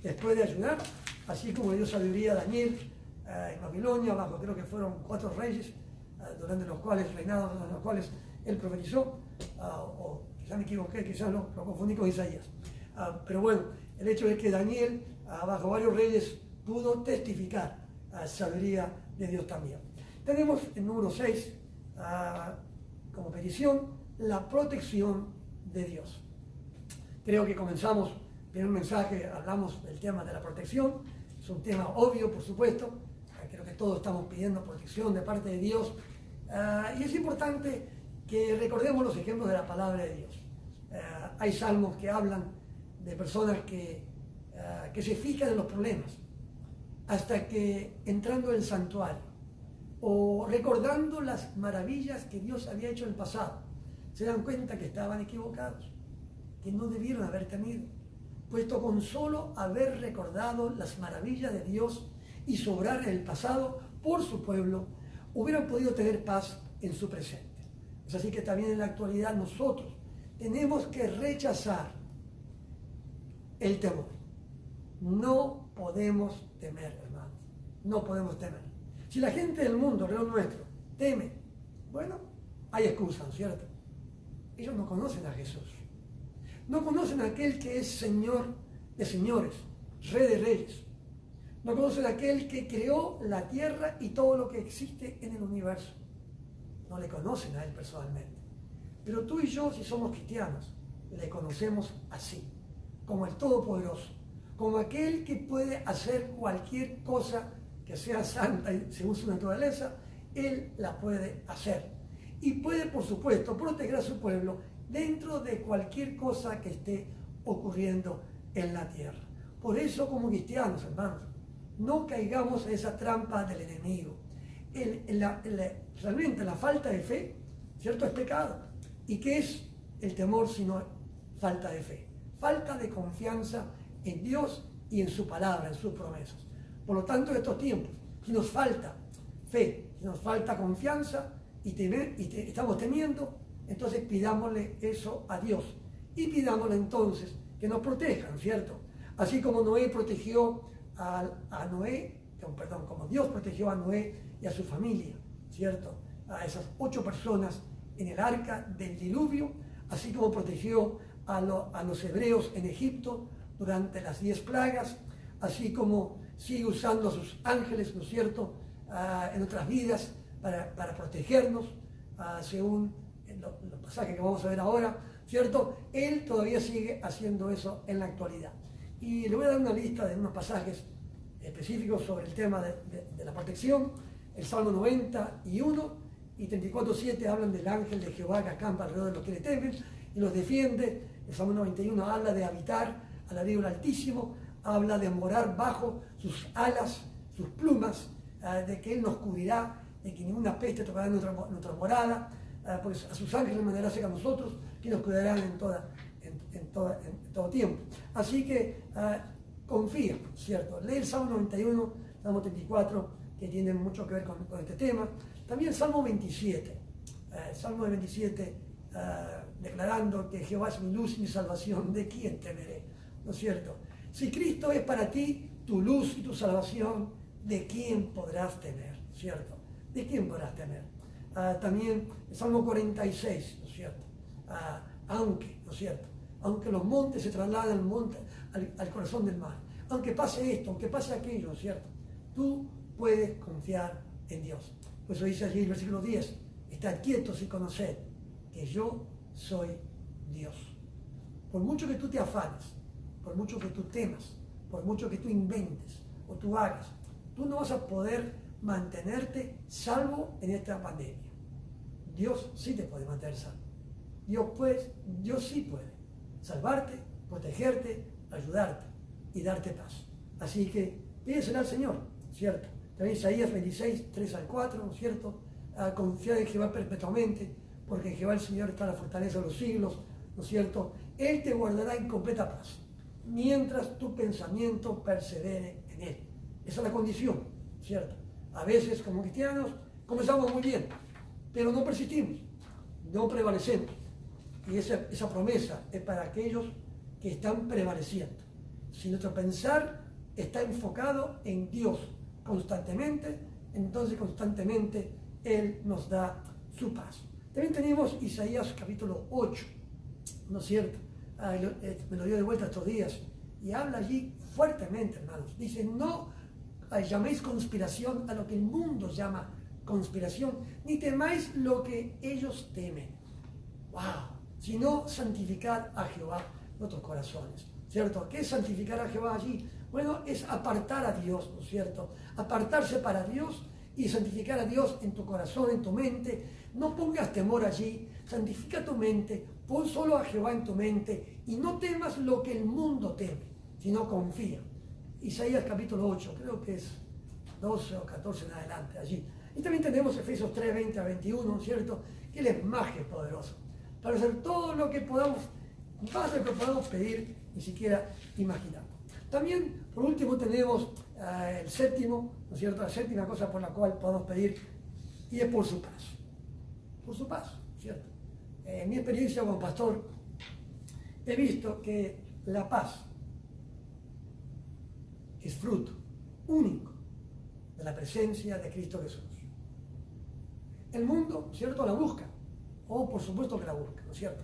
les puede ayudar, así como dio sabiduría a Daniel en Babilonia, bajo creo que fueron 4 reyes, durante los cuales reinados, durante los cuales él profetizó, o quizás me equivoqué, quizás lo confundí con Isaías. Pero bueno, el hecho es que Daniel, bajo varios reyes, pudo testificar sabiduría de Dios también. Tenemos el número 6, como petición, la protección de Dios. Creo que comenzamos en un mensaje, hablamos del tema de la protección. Es un tema obvio, por supuesto. Creo que todos estamos pidiendo protección de parte de Dios. Y es importante que recordemos los ejemplos de la palabra de Dios. Hay salmos que hablan de personas que se fijan en los problemas, hasta que entrando en el santuario, o recordando las maravillas que Dios había hecho en el pasado, se dan cuenta que estaban equivocados, que no debieron haber temido, puesto con solo haber recordado las maravillas de Dios y sobrar en el pasado por su pueblo, hubieran podido tener paz en su presente. Es así que también en la actualidad nosotros tenemos que rechazar el temor. No podemos temer, hermanos. No podemos temer. Si la gente del mundo alrededor nuestro teme, bueno, hay excusas, ¿cierto? Ellos no conocen a Jesús. No conocen a aquel que es Señor de señores, Rey de reyes. No conocen a aquel que creó la tierra y todo lo que existe en el universo. No le conocen a Él personalmente. Pero tú y yo, si somos cristianos, le conocemos así, como el Todopoderoso, como aquel que puede hacer cualquier cosa que sea santa y según su naturaleza, Él la puede hacer. Y puede, por supuesto, proteger a su pueblo dentro de cualquier cosa que esté ocurriendo en la tierra. Por eso, como cristianos, hermanos, no caigamos en esa trampa del enemigo. Realmente la falta de fe, ¿cierto?, es pecado. ¿Y qué es el temor sino falta de fe? Falta de confianza en Dios y en su palabra, en sus promesas. Por lo tanto, en estos tiempos, si nos falta fe, si nos falta confianza y estamos temiendo, entonces pidámosle eso a Dios. Y pidámosle entonces que nos protejan, ¿cierto? Así como Noé protegió a Noé, como Dios protegió a Noé y a su familia, ¿cierto? A esas 8 personas en el arca del diluvio, así como protegió a los hebreos en Egipto durante las 10 plagas, así como sigue usando a sus ángeles, ¿no es cierto?, en otras vidas para protegernos, según los pasajes que vamos a ver ahora, ¿cierto? Él todavía sigue haciendo eso en la actualidad. Y le voy a dar una lista de unos pasajes específicos sobre el tema de la protección. El Salmo 91 y 34:7 hablan del ángel de Jehová que acampa alrededor de los que le temen y los defiende. El Salmo 91 habla de habitar al abrigo del Altísimo, habla de morar bajo sus alas, sus plumas, de que Él nos cubrirá, de que ninguna peste tocará nuestra morada, pues a sus ángeles mandará cerca a nosotros, que nos cuidarán en todo tiempo. Así que confía, ¿cierto? Lee el Salmo 91, Salmo 34, que tienen mucho que ver con este tema. También el Salmo 27, Salmo 27, declarando que Jehová es mi luz y mi salvación, ¿de quién temeré? ¿No es cierto? Si Cristo es para ti tu luz y tu salvación, ¿de quién podrás temer? ¿Cierto? ¿De quién podrás temer? También el Salmo 46, ¿no es cierto? Aunque, ¿no es cierto? Aunque los montes se trasladen al corazón del mar, aunque pase esto, aunque pase aquello, ¿no es cierto? Tú puedes confiar en Dios. Por eso dice allí el versículo 10, estad quietos y conoced que yo soy Dios. Por mucho que tú te afanes, por mucho que tú temas, por mucho que tú inventes o tú hagas, tú no vas a poder mantenerte salvo en esta pandemia. Dios sí te puede mantener salvo. Dios sí puede salvarte, protegerte, ayudarte y darte paz. Así que pídesela al Señor, ¿cierto? También Isaías 26, 3-4, ¿no es cierto? Confiad en Jehová perpetuamente, porque en Jehová el Señor está la fortaleza de los siglos, ¿no es cierto? Él te guardará en completa paz, mientras tu pensamiento persevere en Él. Esa es la condición, ¿cierto? A veces como cristianos comenzamos muy bien, pero no persistimos, no prevalecemos. Y esa promesa es para aquellos que están prevaleciendo. Si nuestro pensar está enfocado en Dios constantemente, entonces constantemente Él nos da su paz. También tenemos Isaías capítulo 8, ¿no es cierto? Me lo dio de vuelta estos días y habla allí fuertemente, hermanos. Dice, no llaméis conspiración a lo que el mundo llama conspiración, ni temáis lo que ellos temen. ¡Wow! Sino santificad a Jehová nuestros corazones, ¿cierto? ¿Qué es santificar a Jehová allí? Bueno, es apartar a Dios, ¿no es cierto? Apartarse para Dios y santificar a Dios en tu corazón, en tu mente. No pongas temor allí, santifica tu mente, pon solo a Jehová en tu mente y no temas lo que el mundo teme, sino confía. Isaías capítulo 8, creo que es 12 o 14 en adelante allí. Y también tenemos Efesios 3, 20-21, ¿no es cierto? Que Él es más que poderoso para hacer todo lo que podamos, más de lo que podamos pedir, ni siquiera imaginar. También, por último, tenemos el séptimo, ¿no es cierto? La séptima cosa por la cual podemos pedir, y es por su paz. Por su paz, ¿cierto? En mi experiencia como pastor, he visto que la paz es fruto único de la presencia de Cristo Jesús. El mundo, ¿cierto?, la busca. Por supuesto que la busca, ¿no es cierto?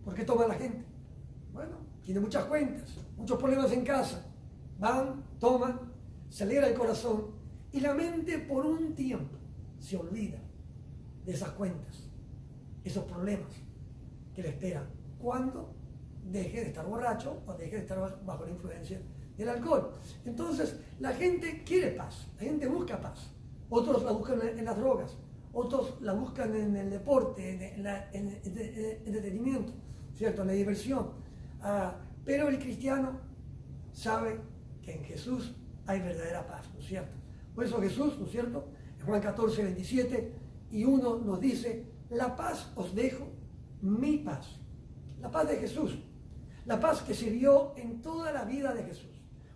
¿Por qué toma la gente? Bueno, tiene muchas cuentas, muchos problemas en casa. Van, toman, se alegra el corazón y la mente por un tiempo se olvida de esas cuentas, esos problemas que le esperan cuando deje de estar borracho o deje de estar bajo la influencia del alcohol. Entonces, la gente quiere paz, la gente busca paz. Otros la buscan en las drogas, otros la buscan en el deporte, en el entretenimiento, ¿cierto? En la diversión. Pero el cristiano sabe que en Jesús hay verdadera paz, ¿no es cierto? Por eso Jesús, ¿no es cierto? En Juan 14, 27 y 1 nos dice, la paz os dejo, mi paz. La paz de Jesús. La paz que se vio en toda la vida de Jesús.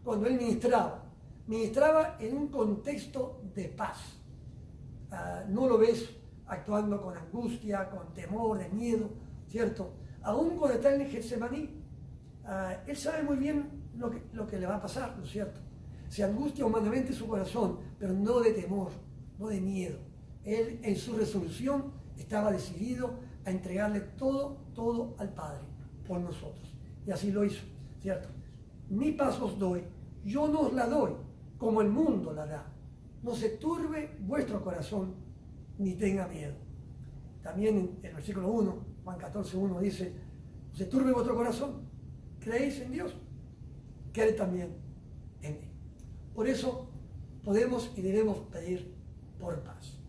Cuando Él ministraba en un contexto de paz. No lo ves actuando con angustia, con temor, de miedo, ¿cierto? Aún cuando está en Getsemaní, Él sabe muy bien lo que le va a pasar, ¿no es cierto? Se angustia humanamente su corazón, pero no de temor, no de miedo. Él en su resolución estaba decidido a entregarle todo al Padre por nosotros. Y así lo hizo, ¿cierto? Mi paz os doy, yo no os la doy como el mundo la da. No se turbe vuestro corazón, ni tenga miedo. También en el versículo 1, Juan 14, 1 dice, no se turbe vuestro corazón, creéis en Dios, que Él también en mí. Por eso podemos y debemos pedir por paz.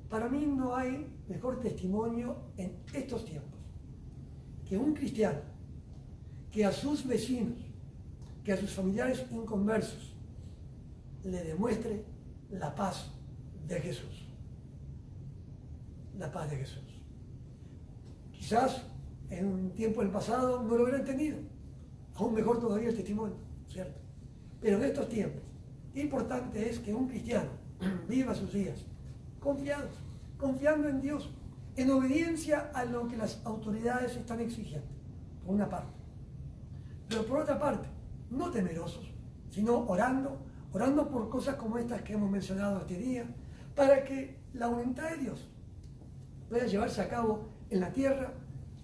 Para mí no hay mejor testimonio en estos tiempos que un cristiano que a sus vecinos, que a sus familiares inconversos, le demuestre la paz de Jesús. La paz de Jesús. Quizás en un tiempo del pasado no lo hubieran tenido. Aún mejor todavía el testimonio, ¿cierto? Pero en estos tiempos, qué importante es que un cristiano viva sus días confiando en Dios, en obediencia a lo que las autoridades están exigiendo, por una parte. Pero por otra parte, no temerosos, sino orando por cosas como estas que hemos mencionado este día, para que la voluntad de Dios pueda llevarse a cabo en la tierra,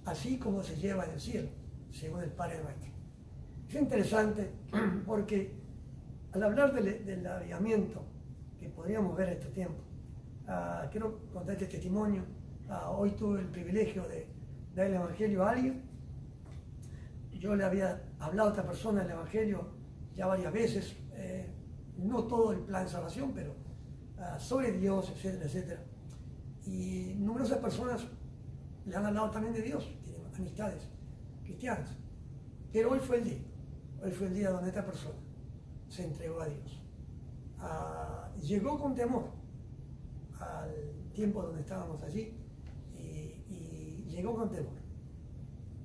así como se lleva en el cielo, según el Padre nuestro. Es interesante porque al hablar del avivamiento que podríamos ver en este tiempo, quiero contar este testimonio. Hoy tuve el privilegio de dar el Evangelio a alguien. Yo le había hablado a esta persona del Evangelio ya varias veces, no todo el plan de salvación, pero sobre Dios, etcétera, etcétera. Y numerosas personas le han hablado también de Dios, tienen amistades cristianas. Pero hoy fue el día donde esta persona se entregó a Dios. Llegó con temor al tiempo donde estábamos allí y llegó con temor,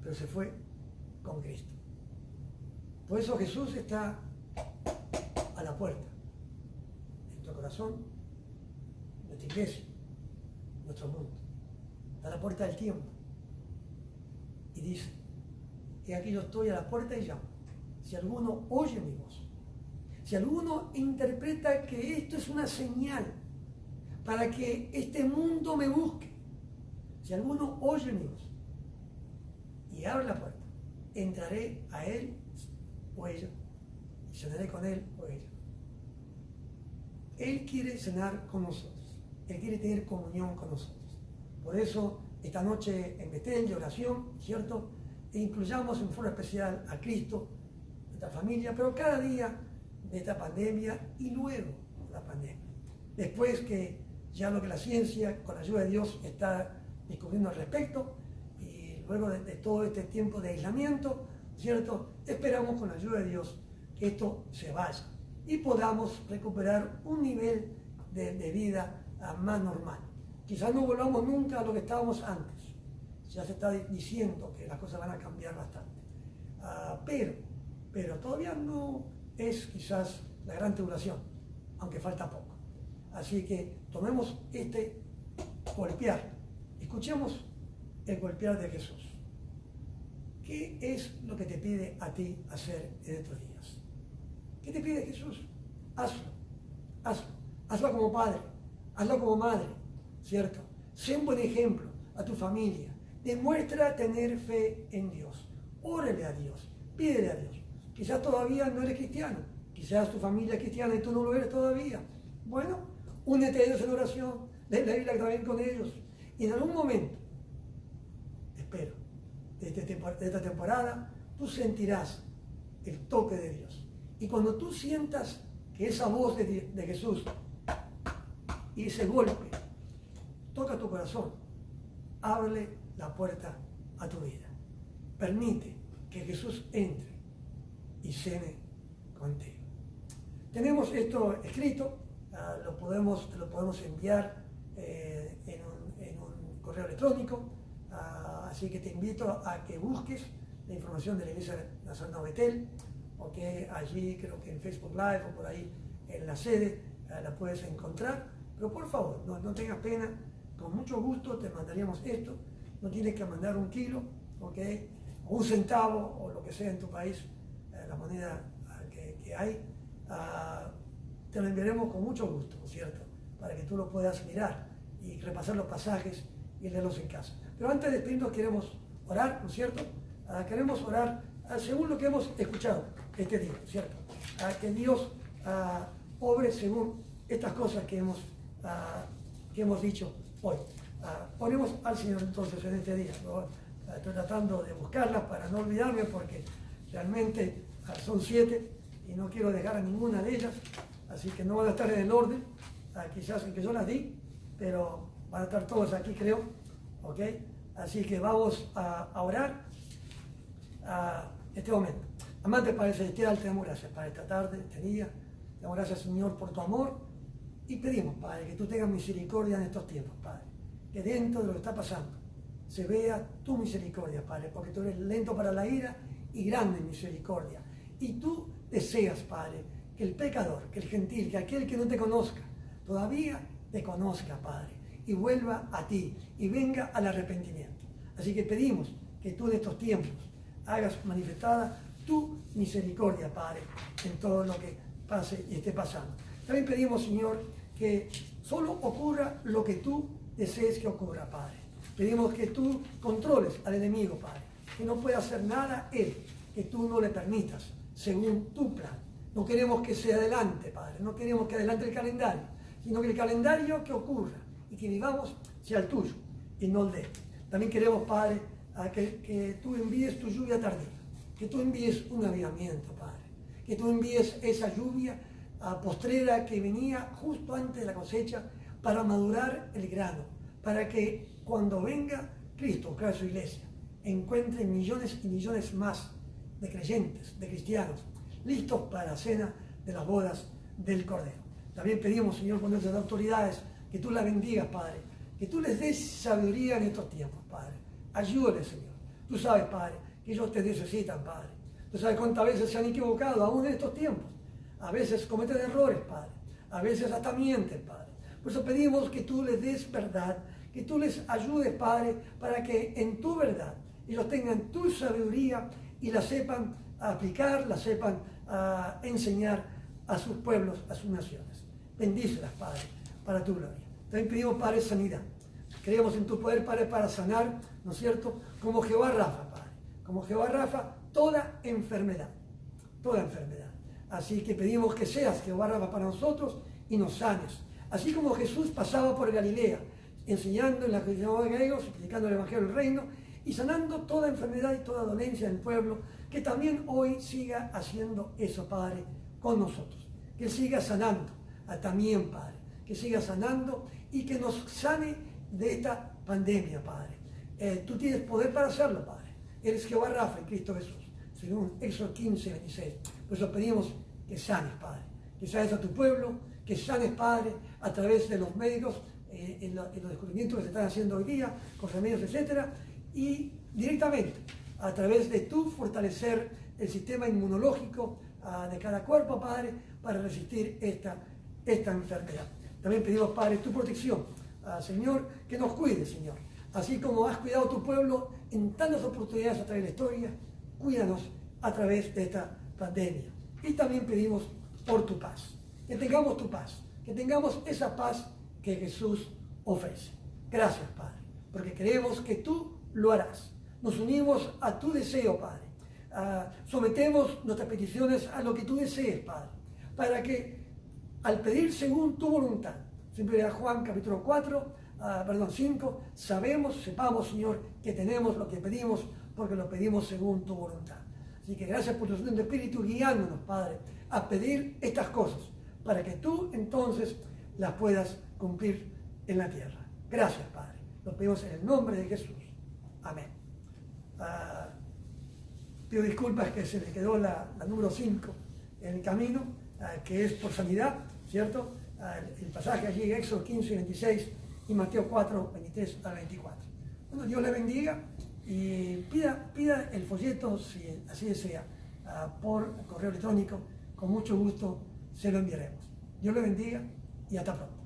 pero se fue con Cristo. Por eso Jesús está a la puerta, en nuestro corazón, nuestra iglesia, nuestro mundo, a la puerta del tiempo, y dice: y aquí yo estoy a la puerta y llamo. Si alguno oye mi voz, si alguno interpreta que esto es una señal para que este mundo me busque, si alguno oye mi voz y abre la puerta, entraré a él o ella y cenaré con él o ella. Él quiere cenar con nosotros, Él quiere tener comunión con nosotros. Por eso esta noche en Betel de oración, ¿cierto? E incluyamos en forma especial a Cristo, nuestra familia, pero cada día de esta pandemia y luego de la pandemia. Después que ya lo que la ciencia, con la ayuda de Dios, está descubriendo al respecto, y luego de todo este tiempo de aislamiento, ¿cierto? Esperamos con la ayuda de Dios que esto se vaya y podamos recuperar un nivel de vida más normal. Quizás no volvamos nunca a lo que estábamos antes. Ya se está diciendo que las cosas van a cambiar bastante. Pero todavía no es quizás la gran tribulación, aunque falta poco. Así que tomemos este golpear. Escuchemos el golpear de Jesús. ¿Qué es lo que te pide a ti hacer en estos días? ¿Qué te pide Jesús? Hazlo, hazlo. Hazlo como padre, hazlo como madre, ¿cierto? Sé un buen ejemplo a tu familia. Demuestra tener fe en Dios. Órale a Dios, pídele a Dios. Quizás todavía no eres cristiano, quizás tu familia es cristiana y tú no lo eres todavía. Bueno, únete a ellos en oración, lee la Biblia también con ellos. Y en algún momento, espero, de esta temporada, tú sentirás el toque de Dios. Y cuando tú sientas que esa voz de Jesús y ese golpe toca tu corazón, ábrele la puerta a tu vida. Permite que Jesús entre y cene contigo. Tenemos esto escrito, te lo podemos enviar en un correo electrónico, así que te invito a que busques la información de la Iglesia Nacional Betel, okay, allí creo que en Facebook Live o por ahí en la sede la puedes encontrar, pero por favor, no tengas pena, con mucho gusto te mandaríamos esto, no tienes que mandar 1 kilo, okay, o 1 centavo o lo que sea en tu país, la moneda que hay, te lo enviaremos con mucho gusto, ¿cierto? Para que tú lo puedas mirar y repasar los pasajes y leerlos en casa. Pero antes de despedirnos queremos orar, ¿no es cierto? Queremos orar según lo que hemos escuchado este día, ¿cierto? Que Dios obre según estas cosas que hemos dicho hoy. Oremos al Señor entonces en este día, ¿no? Estoy tratando de buscarlas para no olvidarme porque realmente son 7 y no quiero dejar a ninguna de ellas, así que no van a estar en el orden, quizás en que yo las di, pero van a estar todos aquí, creo, ¿ok? Así que vamos a orar a este momento. Amante Padre Celestial, te damos gracias para esta tarde, este día. Te damos gracias, Señor, por tu amor. Y pedimos, Padre, que tú tengas misericordia en estos tiempos, Padre. Que dentro de lo que está pasando se vea tu misericordia, Padre, porque tú eres lento para la ira y grande en misericordia. Y tú deseas, Padre, que el pecador, que el gentil, que aquel que no te conozca, todavía te conozca, Padre, y vuelva a ti y venga al arrepentimiento. Así que pedimos que tú en estos tiempos hagas manifestada tu misericordia, Padre, en todo lo que pase y esté pasando. También pedimos, Señor, que solo ocurra lo que tú desees que ocurra, Padre. Pedimos que tú controles al enemigo, Padre, que no pueda hacer nada él, que tú no le permitas, según tu plan. No queremos que se adelante, Padre, no queremos que adelante el calendario, sino que el calendario que ocurra y que vivamos sea el tuyo y no el de él. También queremos, Padre, que tú envíes tu lluvia tardía, que tú envíes un avivamiento, Padre, que tú envíes esa lluvia postrera que venía justo antes de la cosecha para madurar el grano, para que cuando venga Cristo, buscar su iglesia, encuentre millones y millones más de creyentes, de cristianos, listos para la cena de las bodas del Cordero. También pedimos, Señor, por nuestras autoridades, que tú las bendigas, Padre, que tú les des sabiduría en estos tiempos, Padre. Ayúdales, Señor. Tú sabes, Padre, que ellos te necesitan, Padre. Tú sabes cuántas veces se han equivocado, aún en estos tiempos. A veces cometen errores, Padre. A veces hasta mienten, Padre. Por eso pedimos que tú les des verdad, que tú les ayudes, Padre, para que en tu verdad ellos tengan tu sabiduría y la sepan aplicar, la sepan enseñar a sus pueblos, a sus naciones. Bendícelas, Padre, para tu gloria. También pedimos, Padre, sanidad. Creemos en tu poder, Padre, para sanar, ¿no es cierto? Como Jehová Rafa, Padre. Como Jehová Rafa, toda enfermedad. Toda enfermedad. Así que pedimos que seas Jehová Rafa para nosotros y nos sanes. Así como Jesús pasaba por Galilea, enseñando en la sinagoga de griegos, predicando el Evangelio del Reino y sanando toda enfermedad y toda dolencia del pueblo, que también hoy siga haciendo eso, Padre, con nosotros. Que Él siga sanando también, Padre. Que siga sanando y que nos sane de esta pandemia, Padre. Tú tienes poder para hacerlo, Padre. Eres Jehová Rafa en Cristo Jesús, según Éxodo 15, 26. Por eso pedimos que sanes, Padre. Que sanes a tu pueblo, que sanes, Padre, a través de los médicos, en los descubrimientos que se están haciendo hoy día, con remedios, etcétera, y directamente a través de tú fortalecer el sistema inmunológico de cada cuerpo, Padre, para resistir esta enfermedad. También pedimos, Padre, tu protección, Señor, que nos cuide, Señor. Así como has cuidado a tu pueblo en tantas oportunidades a través de la historia, cuídanos a través de esta pandemia. Y también pedimos por tu paz, que tengamos tu paz, que tengamos esa paz que Jesús ofrece. Gracias, Padre, porque creemos que tú lo harás. Nos unimos a tu deseo, Padre. Sometemos nuestras peticiones a lo que tú desees, Padre, para que al pedir según tu voluntad, siempre era Juan capítulo 5, sepamos, Señor, que tenemos lo que pedimos, porque lo pedimos según tu voluntad. Así que gracias por tu Santo Espíritu guiándonos, Padre, a pedir estas cosas, para que tú entonces las puedas cumplir en la tierra. Gracias, Padre. Lo pedimos en el nombre de Jesús. Amén. Pido disculpas que se me quedó la número 5 en el camino, que es por sanidad, ¿cierto? El pasaje allí, Éxodo 15, 26 y Mateo 4, 23 al 24. Bueno, Dios le bendiga y pida el folleto, si así desea, por correo electrónico. Con mucho gusto se lo enviaremos. Dios le bendiga y hasta pronto.